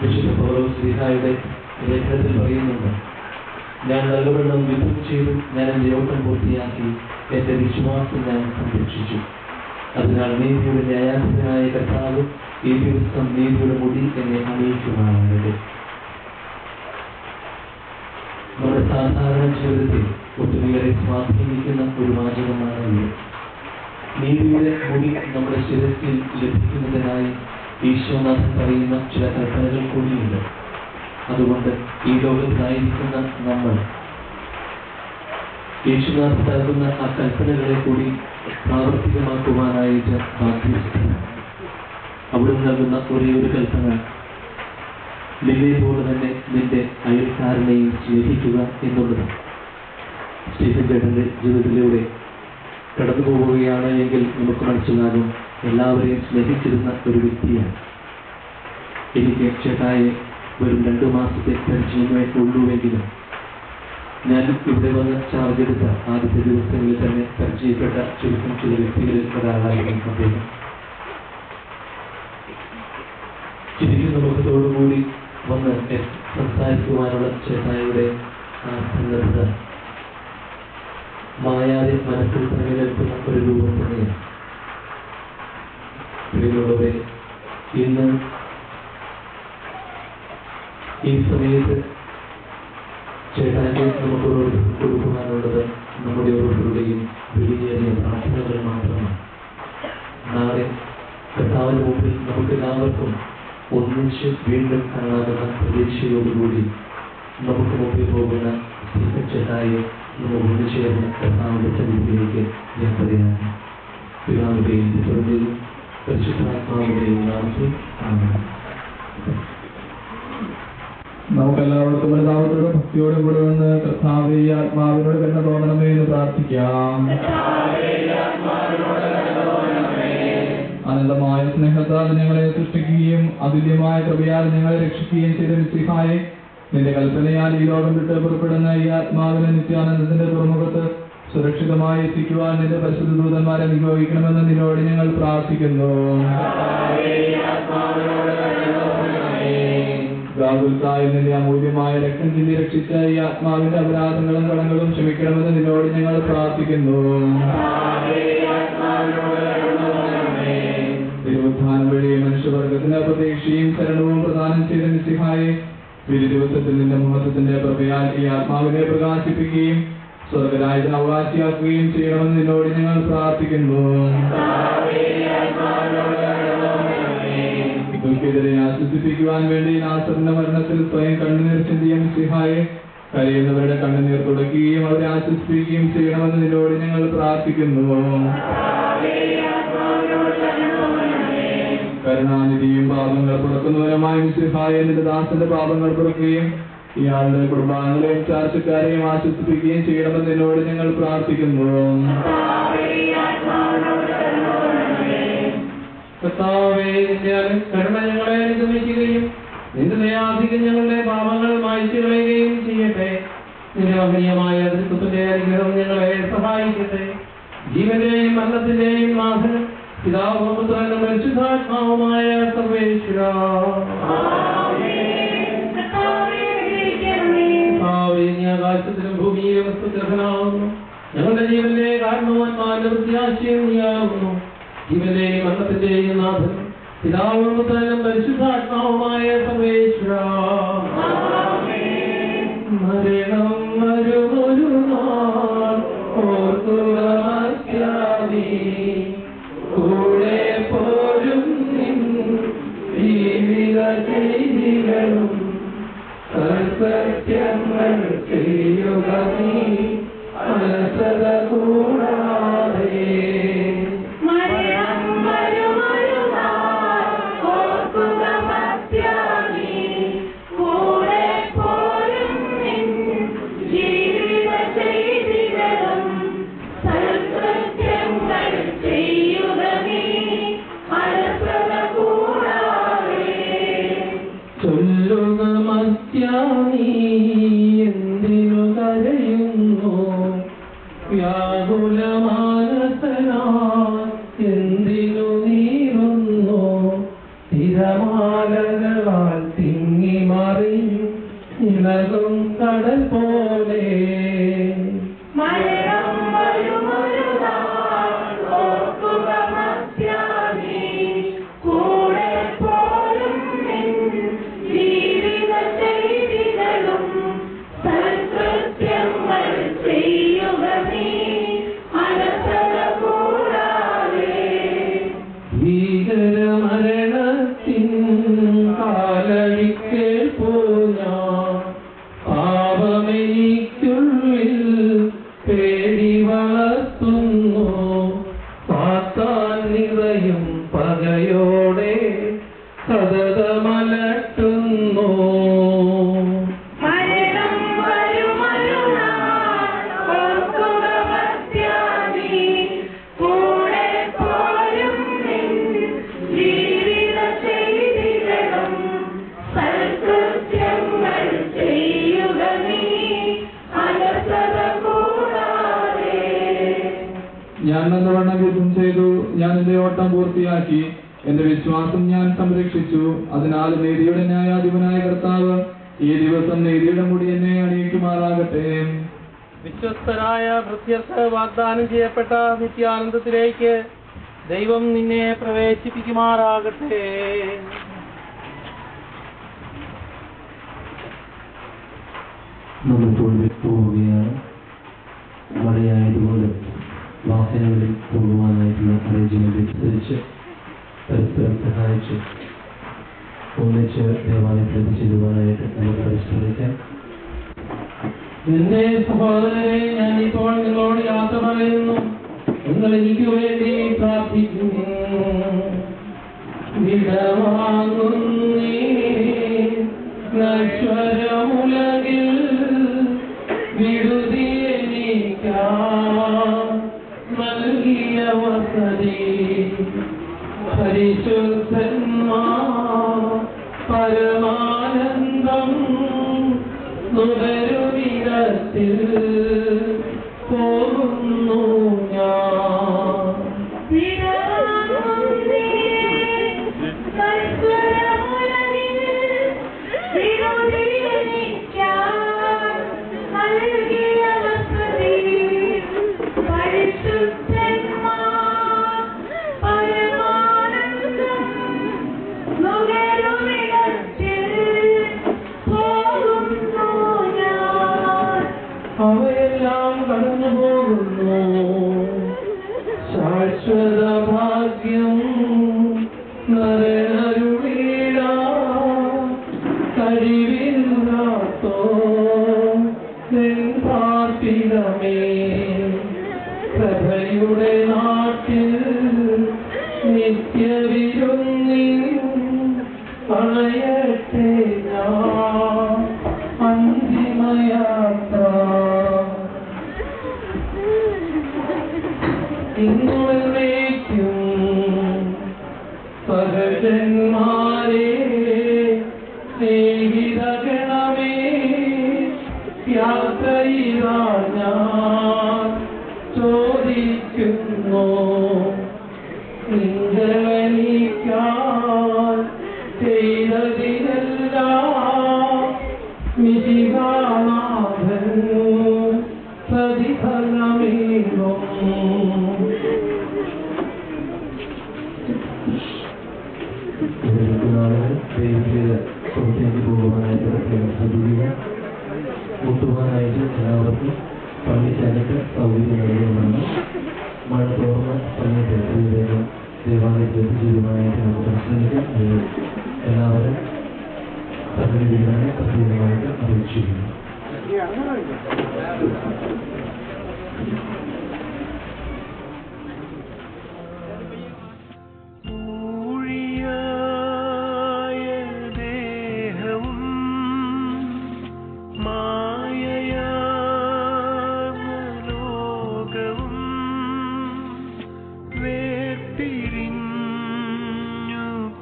വിശുദ്ധ പൗലോസ്ലീഹായുടെ ലേഖനത്തിൽ പറയുന്നുണ്ട്, ഞാൻ നല്ലവണ്ണം യുദ്ധം ചെയ്തു, ഞാൻ എന്റെ ഓട്ടം പൂർത്തിയാക്കി, എന്റെ വിശ്വാസം ഞാൻ സംരക്ഷിച്ചു. അതിനാൽ നീതിയുടെ ന്യായാധിപനായ കർത്താവ് ഈ ദിവസം നീതിയുടെ മുടി എന്നെ അണിയിക്കുവാനായത്. നമ്മുടെ സാധാരണ ജീവിതത്തിൽ ഒത്തിരിയേറെ സ്വാധീനിക്കുന്ന ഒരു വാചകമാണ് ഇത്. നീതിയുടെ മുടി നമ്മുടെ ശിരസിൽ ലഭിക്കുന്നതിനായി ഈശോനാഥൻ പറയുന്ന ചില കൽപ്പനകൾ കൂടിയുണ്ട്. അതുകൊണ്ട് ഈ ലോകത്തിലായിരിക്കുന്ന നമ്മൾ യേശുനാഥൻ നൽകുന്ന ആ കൽപ്പനകളെ കൂടി പ്രാവർത്തികമാക്കുവാനായിട്ട് ബാധ്യസ്ഥനാണ്. അവിടുന്ന് നൽകുന്ന ഒരേ ഒരു കൽപ്പന, നിന്നെ പോലെ തന്നെ നിന്റെ അയൽക്കാരനെയും സ്നേഹിക്കുക എന്നുള്ളതാണ്. സ്റ്റീഫൻ ചേട്ടന്റെ ജീവിതത്തിലൂടെ കടന്നു പോവുകയാണ് എങ്കിൽ നമുക്ക് മനസ്സിലാകും, എല്ലാവരെയും സ്നേഹിച്ചിരുന്ന ഒരു വ്യക്തിയാണ്. എനിക്ക് ചേട്ടായെ വെറും 2 മാസത്തെ പരിചയമേ ഉള്ളൂവെങ്കിലും ഞാൻ ഇവിടെ വന്ന് ചാർജ് എടുത്ത ആദ്യത്തെ ദിവസങ്ങളിൽ തന്നെ പരിചയപ്പെട്ട ചുരുക്കം ചില വ്യക്തികളിൽ ഒരാളായിരുന്നു അദ്ദേഹം. ചിരിക്കുന്ന മുഖത്തോടുകൂടി വന്ന് സംസാരിക്കുവാനുള്ള ചേട്ടായുടെ ആ സന്നദ്ധത മായാതെ മനസ്സിൽ തന്നെ നിൽക്കുന്ന ഒരു രൂപം തന്നെയാണ്. പ്രിയമുള്ളവരെ, ഇന്ന് ഈ സമയത്ത് ചേട്ടാന്റെ നമുക്ക് കൊടുക്കുവാനുള്ളത് നമ്മുടെ ഓരോരുത്തരുടെയും വലിയ പ്രാർത്ഥനകൾ മാത്രമാണ്. നാളെ കർത്താവിന് മുമ്പിൽ നമുക്ക് എല്ലാവർക്കും ഒന്നിച്ച് വീണ്ടും കാണാവുന്ന പ്രതീക്ഷയോടുകൂടി നമുക്ക് മുമ്പിൽ പോകുന്ന സ്റ്റീഫൻ ചേട്ടായെ നമ്മൾ ഒന്നുചേർന്ന് കർത്താവിന്റെ സന്നിധിയിലേക്ക് യാത്രയാണ്. പിതാവിന്റെയും പുത്രന്റെയും പരിശുദ്ധാത്മാവിന്റെയും നാമത്തിൽ ആമേൻ. നമുക്കെല്ലാവർക്കും എല്ലാവരോടും ഭക്തിയോടും കൂടെ വന്ന് കർത്താവേ ആത്മാവിനോട് കരുണ തോന്നണമേ എന്ന് പ്രാർത്ഥിക്കാം. സ്നേഹത്താൽ ഞങ്ങളെ സൃഷ്ടിക്കുകയും അതുല്യമായ കൃപയാൽ ഞങ്ങളെ രക്ഷിക്കുകയും ചെയ്ത മിശിഹായെ, നിന്റെ കൽപ്പനയാൽ ഈ ലോകം വിട്ട് പുറപ്പെടുന്ന ഈ ആത്മാവിനെ നിത്യാനന്ദത്തിന്റെ തുറമുഖത്ത് സുരക്ഷിതമായി എത്തിക്കുവാൻ നിന്റെ പരിശുദ്ധ ദൂതന്മാരെ നിയോഗിക്കണമെന്ന് നിന്നോട് ഞങ്ങൾ പ്രാർത്ഥിക്കുന്നു. നിന്റെ അമൂല്യമായ രക്തം ചിന്തി രക്ഷിച്ച ഈ ആത്മാവിന്റെ അപരാധങ്ങളും കടങ്ങളും ക്ഷമിക്കണമെന്ന് നിന്നോട് ഞങ്ങൾ പ്രാർത്ഥിക്കുന്നു. തിരുവുത്ഥാനം വഴി മനുഷ്യവർഗത്തിന്റെ പ്രതീക്ഷയും ശരണവും പ്രദാനം ചെയ്ത മിശിഹായെ, ഒരു ദിവസത്തിൽ നിന്റെ മഹത്വത്തിന്റെ പ്രഭയാൽ ഈ ആത്മാവിനെ പ്രകാശിപ്പിക്കുകയും സ്വർഗരാജ്യത്തിന് അവകാശിയാക്കുകയും ചെയ്യണമെന്ന് നിന്നോട് ഞങ്ങൾ പ്രാർത്ഥിക്കുന്നു. ദുഃഖിതരെ ആശ്വസിപ്പിക്കുവാൻ വേണ്ടി നാസറിന്റെ മരണത്തിൽ സ്വയം കണ്ണുനീർ ചിന്തിയ മിശിഹായെ, കരയുന്നവരുടെ കണ്ണുനീർ തുടയ്ക്കുകയും അവരെ ആശ്വസിപ്പിക്കുകയും ചെയ്യണമെന്ന് നിന്നോട് ഞങ്ങൾ പ്രാർത്ഥിക്കുന്നു. കരുണാനിധിയും പാപങ്ങൾ പുറക്കുന്നവരുമായ മിശിഹായെ, നിന്റെ ദാസന്റെ പാപങ്ങൾ പുറക്കുകയും ഇയാളുടെ കുടുംബാംഗങ്ങളെയും ചാർച്ചക്കാരെയും ആശ്വസിപ്പിക്കുകയും ചെയ്യണമെന്ന് നിന്നോട് ഞങ്ങൾ പ്രാർത്ഥിക്കുന്നു. കർത്താവേ, നിന്റെ കരുണ ഞങ്ങളെ അനുഗമിക്കുകയും നിന്റെ ദയാധികം ഞങ്ങളുടെ പാപങ്ങൾ മായ്ച്ചു കളയുകയും ചെയ്യട്ടെ. നിന്റെ മഹനീയമായ ദൃശ്യത്തിന്റെ അനുഗ്രഹം ഞങ്ങളെ സഹായിക്കട്ടെ. ജീവന്റെയും മരണത്തിന്റെയും നാഥനും പിതാവും പുത്രനും പരിശുദ്ധാത്മാവുമായ സർവേശ്വരാ, ആകാശത്തിലും ഭൂമിയിലും വസ്തുഗ്രഹനാവുന്നു. ഞങ്ങളുടെ ജീവന്റെ കാരണവാന്മാരുടെ പ്രത്യാശയും നീയാവുന്നു. ജീവന്റെയും മരണത്തിന്റെയും നാഥനും പിതാവും പുത്രനും പരിശുദ്ധാത്മാവുമായ സർവേശ്വരാ, മരണം വരുമൊരു നാൾ ഓർക്കുക മത്യാദി, കൂടെ പോരും നിൻ ജീവിത ചെയ്തികളും സത്സത്യങ്ങൾ ചെയ്യുക നീ അലസത കൂടാതെ. എന്തിനു കരയുന്നു വ്യാകുലമാനസനാ, എന്തിനു നീറുന്നു തിരമാലകളാൽ തിങ്ങി മറിഞ്ഞു ഇളകും കടൽ പോലെ. ഭീകരമരണത്തിൻ കാലടിക്കൽ പോഞ്ഞ പാപമെനിക്കുള്ളിൽ പേടി വളർത്തുന്നു. പാത്താൻ നിറയും പകയോടെ സതതമലട്ടുന്നു. ഞാൻ നല്ലവണ്ണം യുദ്ധം ചെയ്തു, ഞാൻ എന്റെ ഓട്ടം പൂർത്തിയാക്കി, എന്റെ വിശ്വാസം ഞാൻ സംരക്ഷിച്ചു. അതിനാൽ നീതിയുടെ ന്യായാധിപനായ കർത്താവ് ഈ ദിവസം നീതിയുടെ മുടി എന്നെ അണിയിക്കുമാറാകട്ടെ. വിശ്വസ്തരായ ഭൃത്യർക്ക് വാഗ്ദാനം ചെയ്യപ്പെട്ട നിത്യാനന്ദത്തിലേക്ക് ദൈവം നിന്നെ പ്രവേശിപ്പിക്കുമാറാകട്ടെ. നമ്മളിപ്പോൾ പോവുകയാണ്. മഴയായതുപോലെ വാഹനങ്ങളിൽ പോകുവാനായിട്ടുള്ള അറേഞ്ച്മെന്റ് അനുസരിച്ച് പരസ്പരം സഹായിച്ച് ഒന്നിച്ച് ദേവാലയത്തിൽ എത്തിച്ചേരുവാനായിട്ട് നമുക്ക് പരിശ്രമിക്കാം. എന്റെ സഹോദരനെ, ഞാനിപ്പോൾ നിങ്ങളോട് യാത്ര പറയുന്നു. നിങ്ങൾ എനിക്ക് വേണ്ടി പ്രാർത്ഥിക്കുന്നു. വിടവാങ്ങുന്നീ നശ്വരമുലകിൽ വിടുതി എനിക്കാ നൽകിയ വസതി പരിശുദ്ധന്മാർ പരമാനന്ദം നുകരുമിടത്തിൽ പോകുന്നു ഞാൻ. അവയെല്ലാം കടന്നു പോകുന്നു. ശാശ്വത ഭാഗ്യം നരനരുളീട കഴിവില്ലാത്തോ പാർപ്പിടമേ. പ്രഭയുടെ നാട്ടിൽ നിത്യവിരുന്നിൽ അണയട്ടെ ഞാൻ അന്തിമയാത്ര. ഇന്നേക്കും സഹജന്മാരെ സ്നേഹിതഗണമേ യാത്രയിലാ ഞാൻ ചോദിക്കുന്നു. നിങ്ങളെനിക്കാൻ ചെയ്തതിനെല്ലാം മിശിഹാനാഥൻ പ്രതിഫലമേകും. പുറത്തേക്ക് പോകുവാനായിട്ട് ശ്രദ്ധിക്കുക. മുട്ടുവാനായിട്ട് എല്ലാവർക്കും പള്ളിക്കകത്ത് സൗകര്യം നൽകുന്നതാണ്. മഴ തോർന്ന സമയത്ത് വേഗം ദേവാലയത്തിൽ എത്തിച്ചേരുവാനായിട്ട് നമുക്ക് പരിശ്രമിക്കാം. എല്ലാവരും സഹകരിക്കാനായി പ്രത്യേകമായിട്ട് അപേക്ഷിക്കുന്നു.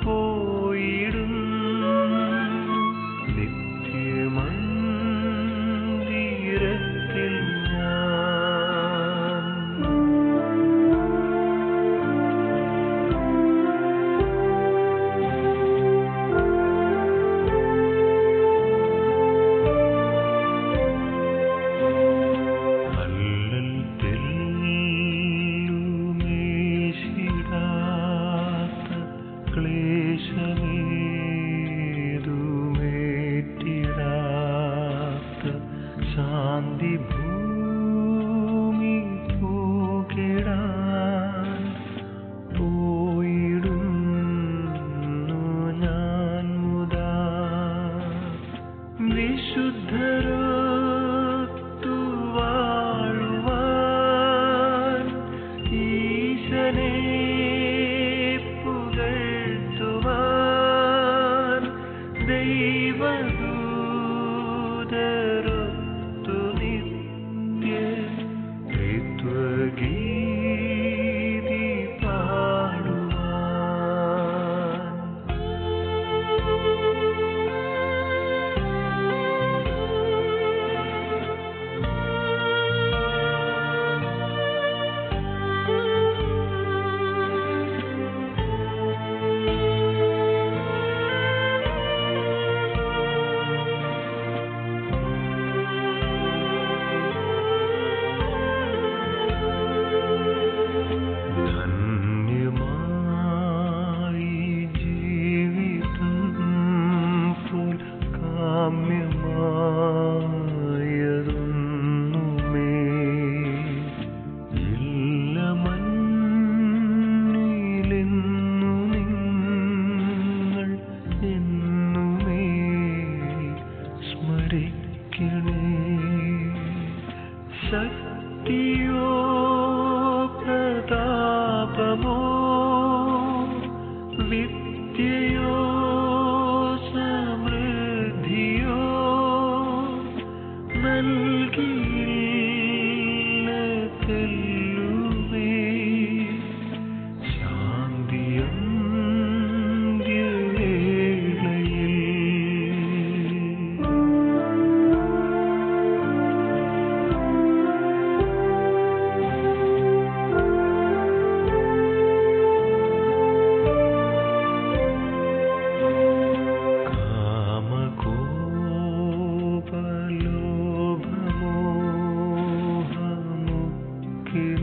പോയിടും നിത്യമ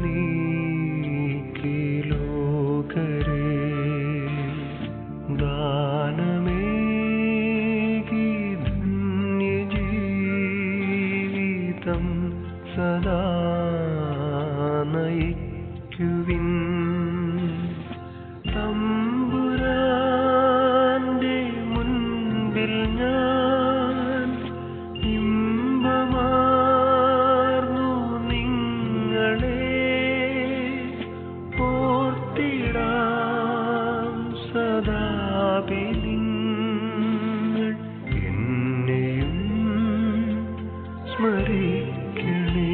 നീക്കിലോകരെ ദാനമേകി ധന്യജീവിതം സദാ നയിക്കുവിൻ. തമ്പുരാന്റെ മുൻപിൽ ഞാൻ ഇമ്പമാർന്നു നിങ്ങളെ ഓർത്തിടാം സദാപിനിങ്ങൾ എന്നെയും സ്മരിക്കണേ.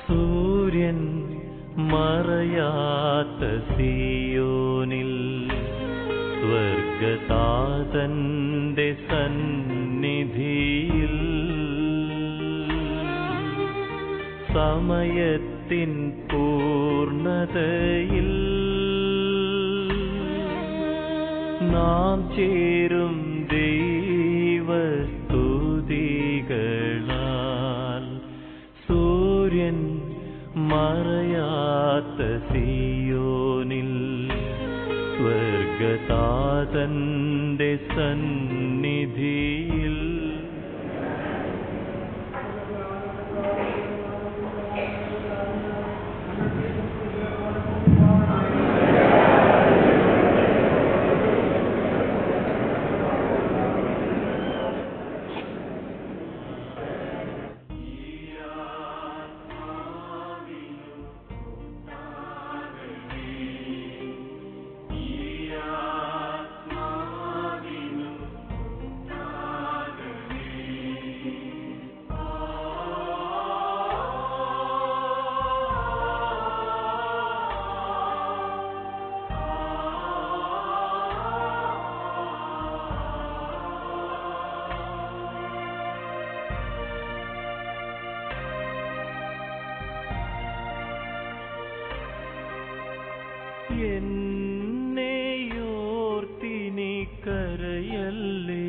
സൂര്യൻ മറയാത്ത സിയോനിൽ സ്വർഗതാതന്റെ സന്നിധിയിൽ സമയത്തിൻ പൂർണ്ണതയിൽ നാം ചേരും ദൈവസ്തുതികളാൽ. സൂര്യൻ മറയാത്ത സിയോനിൽ സ്വർഗതാതന്റെ സന്നിധിയിൽ എന്നെയോർത്തിനി കരയല്ലേ,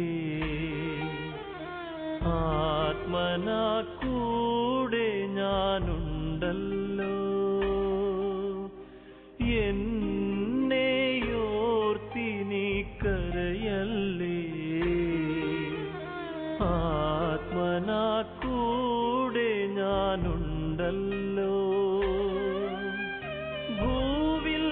ആത്മനാ കൂടെ ഞാനുണ്ടല്ലോ. എന്നെയോർത്തിനി കരയല്ലേ, ആത്മനാ കൂടെ ഞാനുണ്ടല്ലോ. ഭൂവിൽ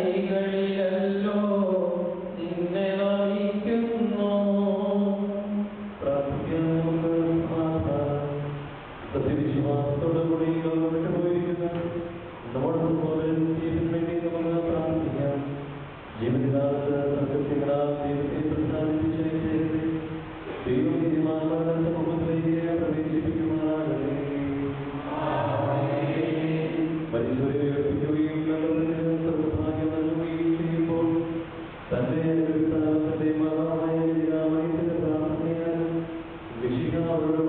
കൈകളിലല്ലോ നിന്നെ നയിക്കുന്നു. സത്യവിശ്വാസത്തോടുകൂടി വിട്ടുപോയിരിക്കുന്ന നമ്മോടൊപ്പം ജീവന് വേണ്ടി നമുക്ക് പ്രാർത്ഥിക്കാം. ജീവനിലാത്ത സത്യങ്ങളാൽ ദൈവത്തെ പ്രസാദിപ്പിച്ചതിനെ ദൈവനിധിമാരുടെ സമൂഹത്തിലേക്ക് പ്രവേശിപ്പിക്കുമാറാകട്ടെ. പരിശോധന ഉയർപ്പിക്കുകയും സർവഭാഗ്യം നൽകുകയും ചെയ്യുമ്പോൾ തന്റെ തന്റെ മഹാമായ പ്രാർത്ഥനയാലും രക്ഷിക്കാവരുടെ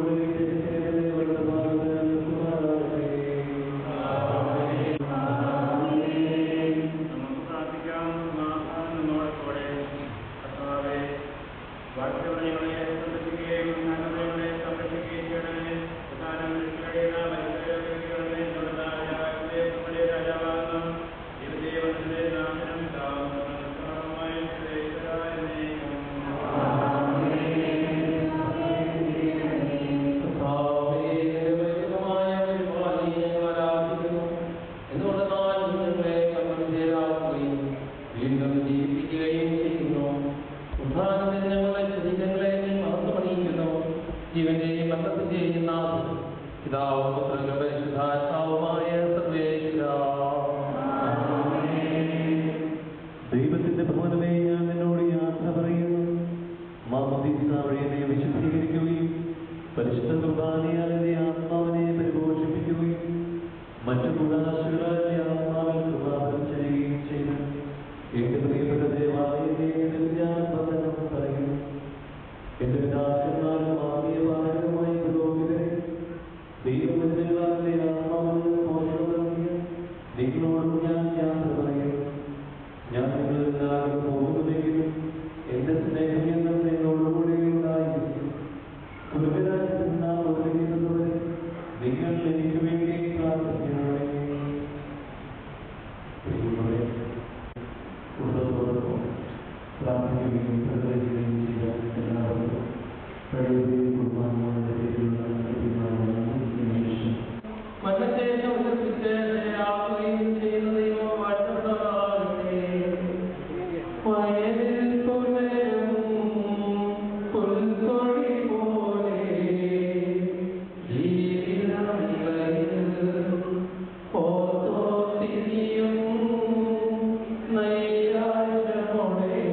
ദൈവത്തിന്റെ ഭവനമേ, ഞാൻ നിന്നോട് യാത്ര പറയുന്നു. മാമോദീസ വഴി എന്നെ വിശുദ്ധീകരിക്കുകയും പരിശുദ്ധ കുർബാനയാൽ എന്റെ ആത്മാവിനെ പരിപോഷിപ്പിക്കുകയും മറ്റു കൂടാശകളാൽ എന്റെ ആത്മാവിൽ കൃപാപനം ചെയ്യുകയും ചെയ്ത് എന്റെ പ്രിയപ്പെട്ട ദേവാലയത്തെ ഞാൻ വന്ദനം പറയുന്നു. എന്റെ പിതാക്കന്മാരും ആത്മീയപാലകരുമായ പുരോഹിതരെ, ദൈവവചനങ്ങളാൽ എന്റെ ആത്മാവിൽ മോചനം നൽകിയ നിങ്ങളോട് ഞാൻ യാത്ര പറയുന്നു. ഞാൻ നിങ്ങളെല്ലാവരും പോകുന്നുവെങ്കിലും എന്റെ സ്നേഹം എന്നും നിങ്ങളോടുകൂടെ ഉണ്ടായിരിക്കും. കുടുംബരാജ്യത്തിനാവുന്നവരെ നിങ്ങൾ എനിക്ക് വേണ്ടി പ്രാർത്ഥിക്കണമേ. പ്രാർത്ഥിക്കുകയും പ്രകടിക്കുകയും ചെയ്യാൻ എല്ലാവർക്കും കഴിയുകയും കുടുംബാംഗങ്ങളുടെ പേരിലുള്ള മരണശേഷം ഉയർപ്പിച്ച് ആക്കുകയും ചെയ്യുന്ന ദൈവം വാഴ്ത്തപ്പെടാകട്ടെ. വയലിൽ പുലരും പുൽക്കൊടി പോലെ ജീവിതങ്ങളിൽ ഓർത്തോത്തിരിയും നൈരാശ്യമോടെ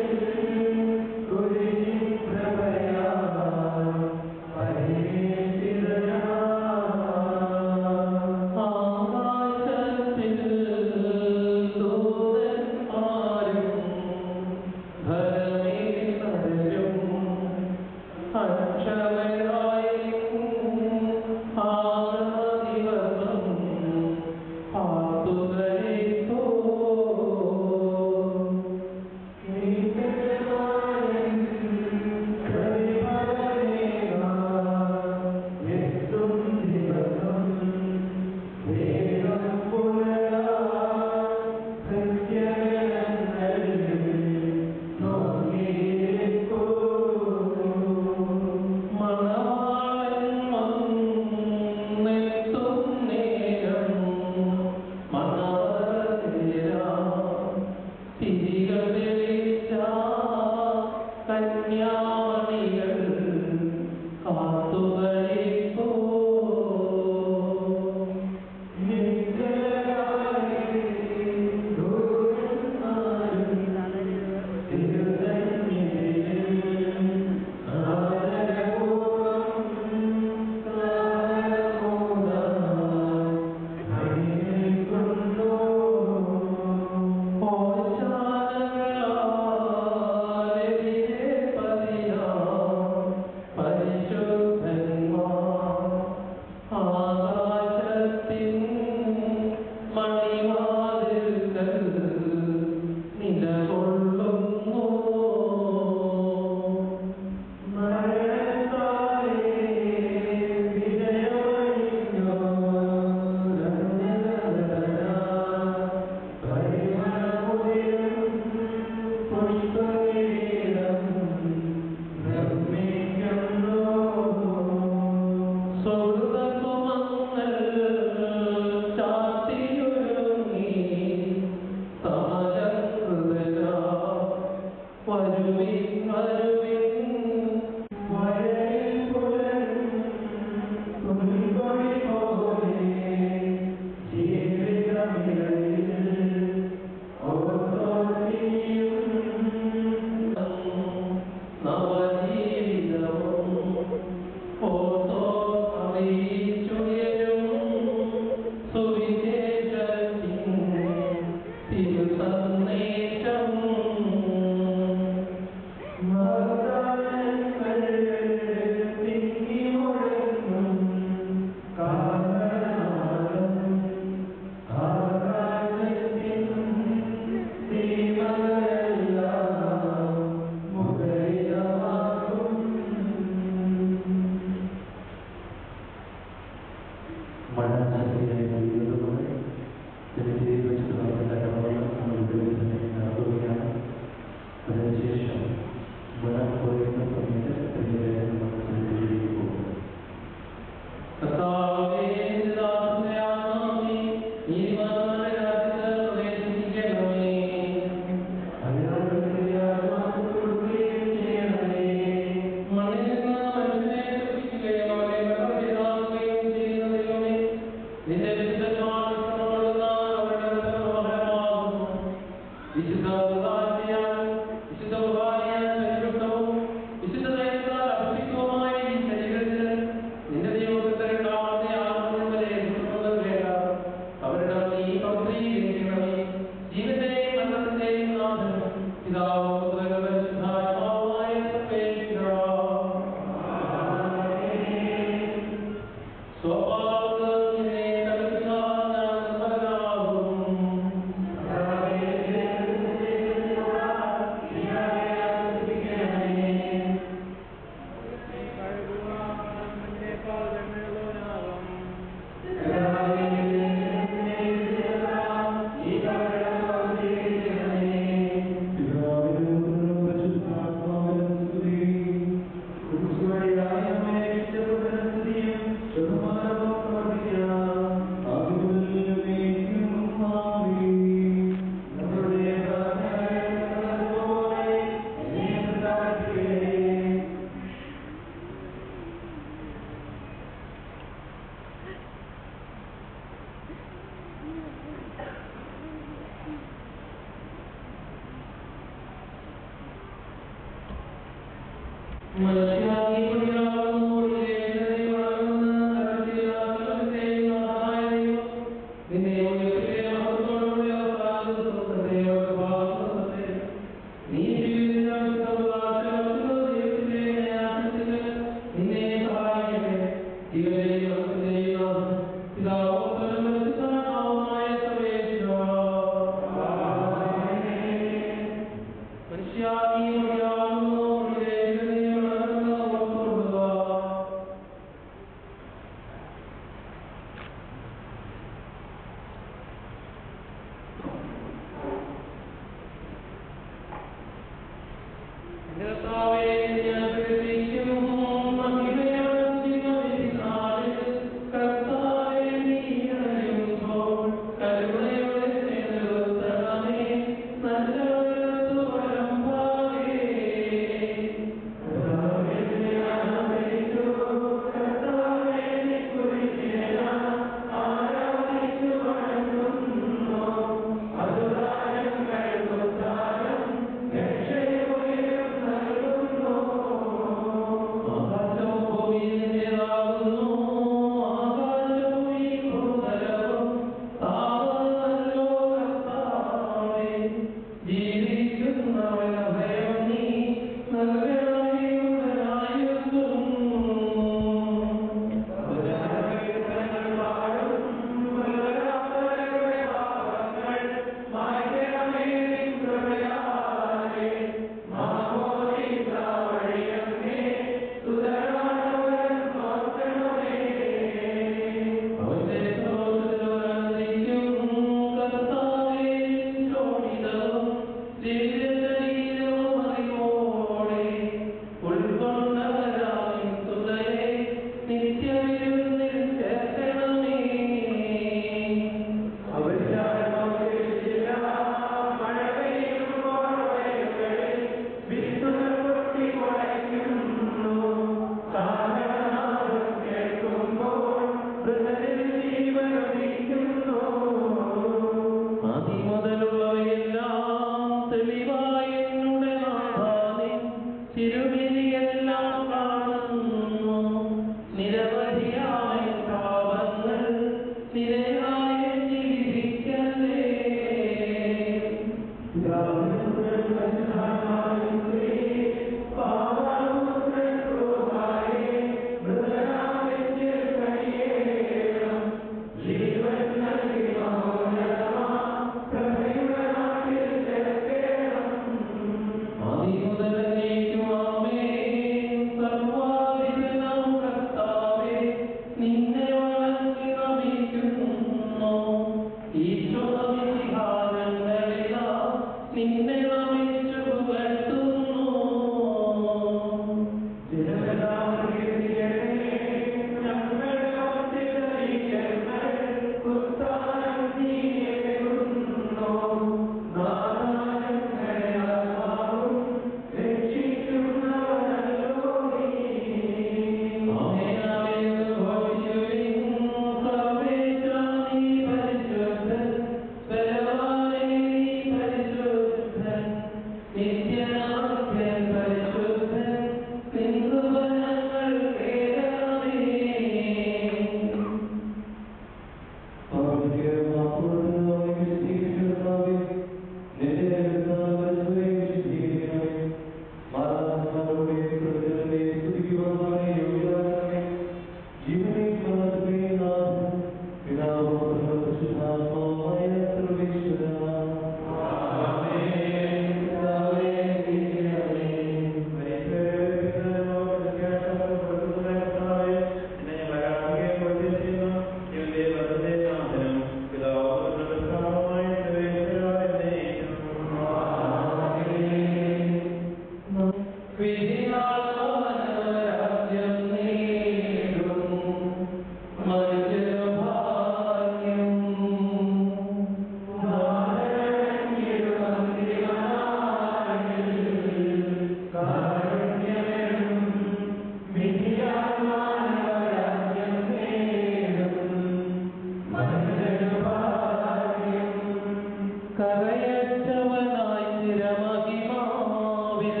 കരയറ്റവനായി നിരമഹിമാവിൽ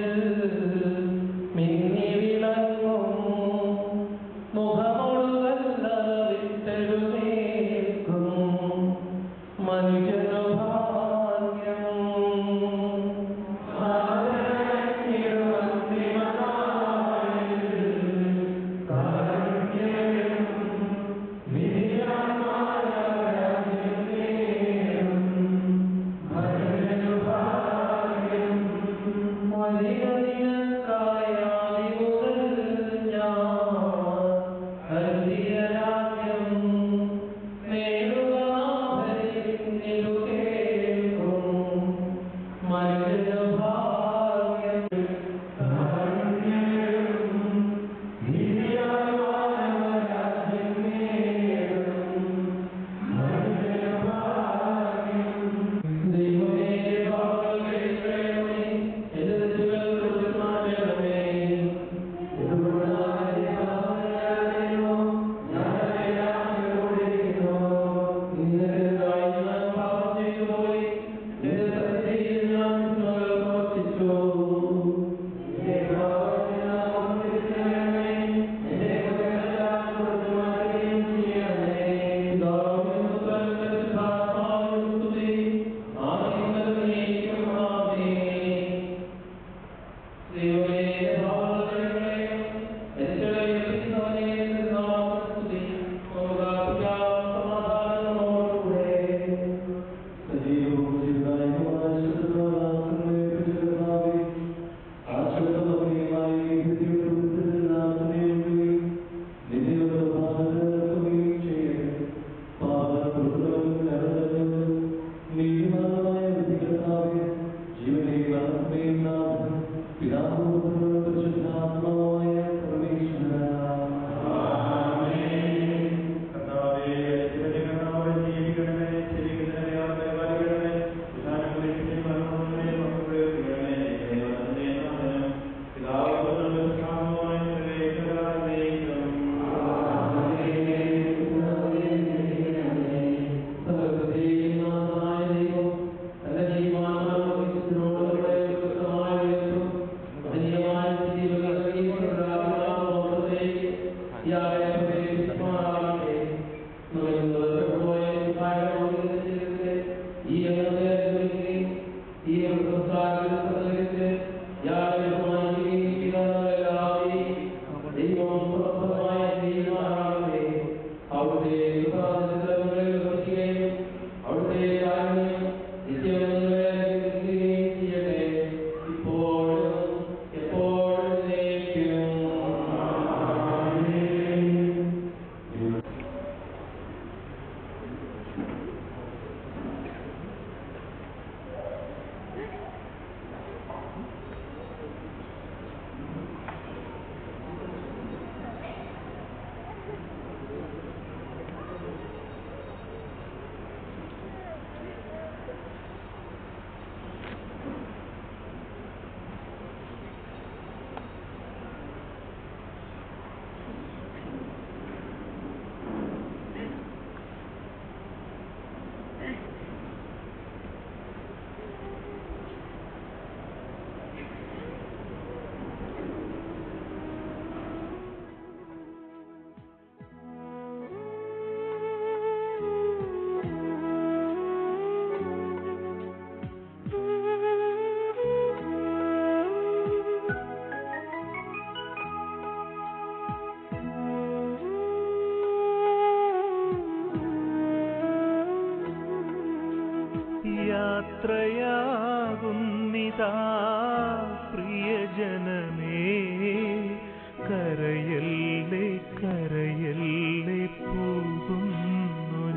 മിന്നി യാത്രയാകുന്നിതാ പ്രിയജനമേ, കരയല്ലേ കരയല്ലേ പോകുന്നു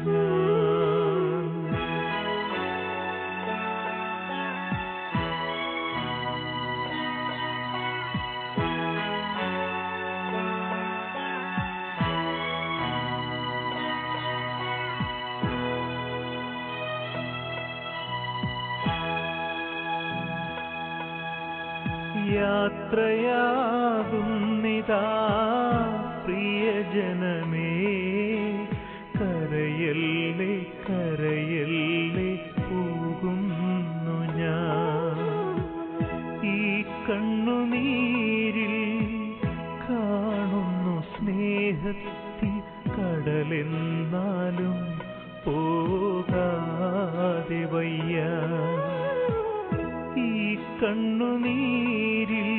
ഞാൻ. യാത്രയാകുന്നിതാ പ്രിയജനമേ, കരയല്ലേ കരയല്ലേ പോകുന്നു ഞാൻ. ഈ കണ്ണുനീരിൽ കാണുന്നു സ്നേഹത്തിൽ കടലെന്നാലും പോകാതെ വയ്യ. ഈ കണ്ണുനീരിൽ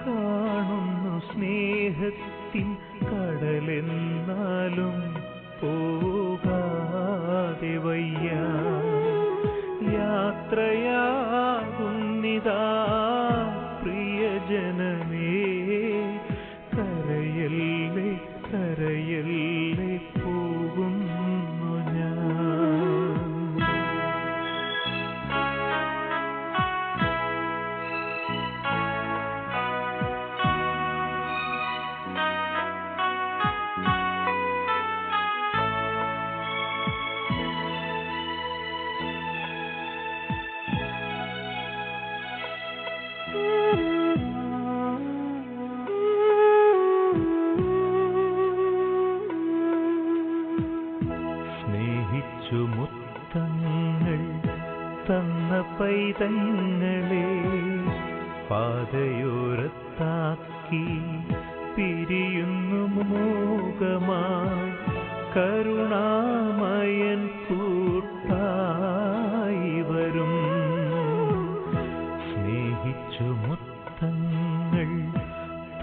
കാണുന്നു സ്നേഹത്തിൻ കടലെന്നാലും പോകാതെ വയ്യ. യാത്രയാകുന്നിതാ പ്രിയജനമേ, കരയല്ലേ കരയല്ലേ പോകുന്നു ഞാൻ. സ്നേഹിച്ചു മുത്തങ്ങൾ തന്ന പൈതങ്ങളെ പാതയോരത്താക്കി പിരിയുന്നു മോഹമായി കരുണാമയൻ കൂട്ടായി വരും. സ്നേഹിച്ചു മുത്തങ്ങൾ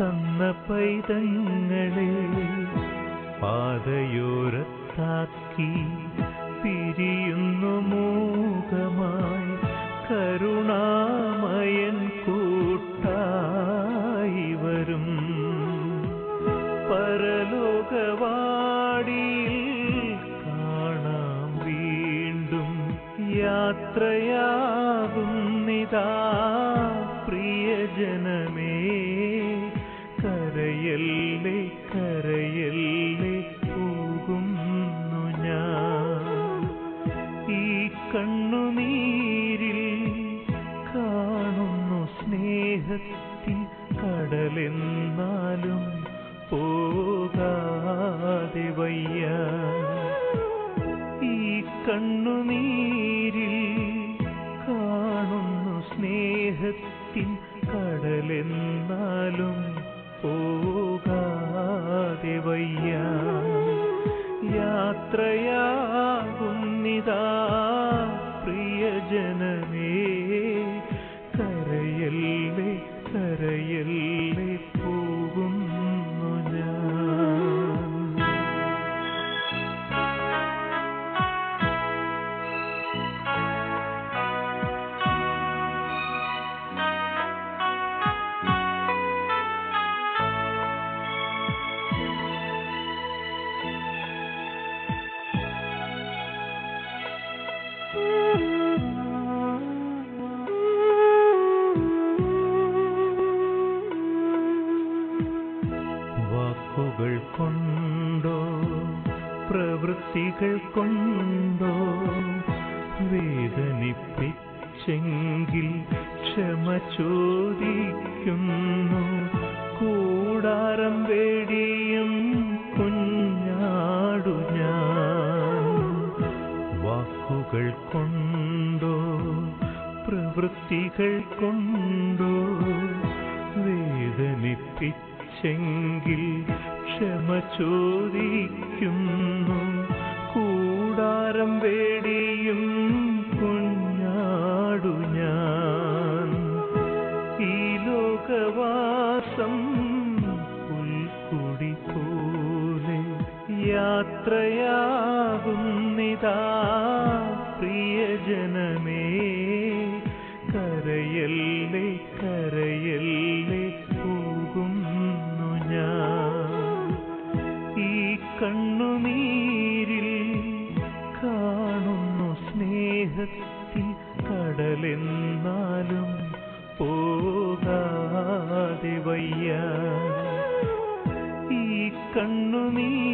തന്ന പൈതങ്ങളെ പാതയോരത്താക്കി പിരിയുന്നു മോഹമായി കരുണാമയൻ കൂട്ടായി വരും. പരലോകവാടിയിൽ കാണാം വീണ്ടും യാത്ര യാത്രയാകുന്നിതാ പ്രിയജനമേ, കരയല്ലേ കരയല്ലേ പോകുന്നു ഞാൻ. ഈ കണ്ണുനീരിൽ കാണുന്നു സ്നേഹത്തിൻ കടലെന്നാലും പോകാതെ വയ്യ. ഈ കണ്ണുനീരിൽ കാണുന്നു സ്നേഹത്തിൻ കടലെന്നാലും പോകാതെ വയ്യ. യാത്രയാകുന്നിതാ പ്രിയജനമേ, കരയല്ലേ കരയല്ലേ പോകുന്നു ഞാൻ. വാക്കുകൾ കൊണ്ടോ പ്രവൃത്തികൾ കൊണ്ടോ വേദനിപ്പിച്ചെങ്കിൽ ക്ഷമ ചോദിക്കുന്നു. കൂടാരം വേടിയും കുഞ്ഞാടു ഞാൻ. വാക്കുകൾ കൊണ്ടോ പ്രവൃത്തികൾ കൊണ്ടോ വേദനിപ്പിച്ചെങ്കിൽ ക്ഷമ ചോദിക്കുന്നു. കൂടാരം വേടിയും കുഞ്ഞാടു ഞാൻ. ഈ ലോകവാസം പുൽക്കുടി പോലെ യാത്രയാകുന്നിതാ പ്രിയജനമേ, കരയല്ലേ കരയല്ലേ പോകുന്നു ഞാൻ. ഈ കണ്ണുനീരിൽ കാണുന്നു സ്നേഹത്തിൻ കടലെന്നാലും പോകാതെ വയ്യ. ഈ കണ്ണുനീരിൽ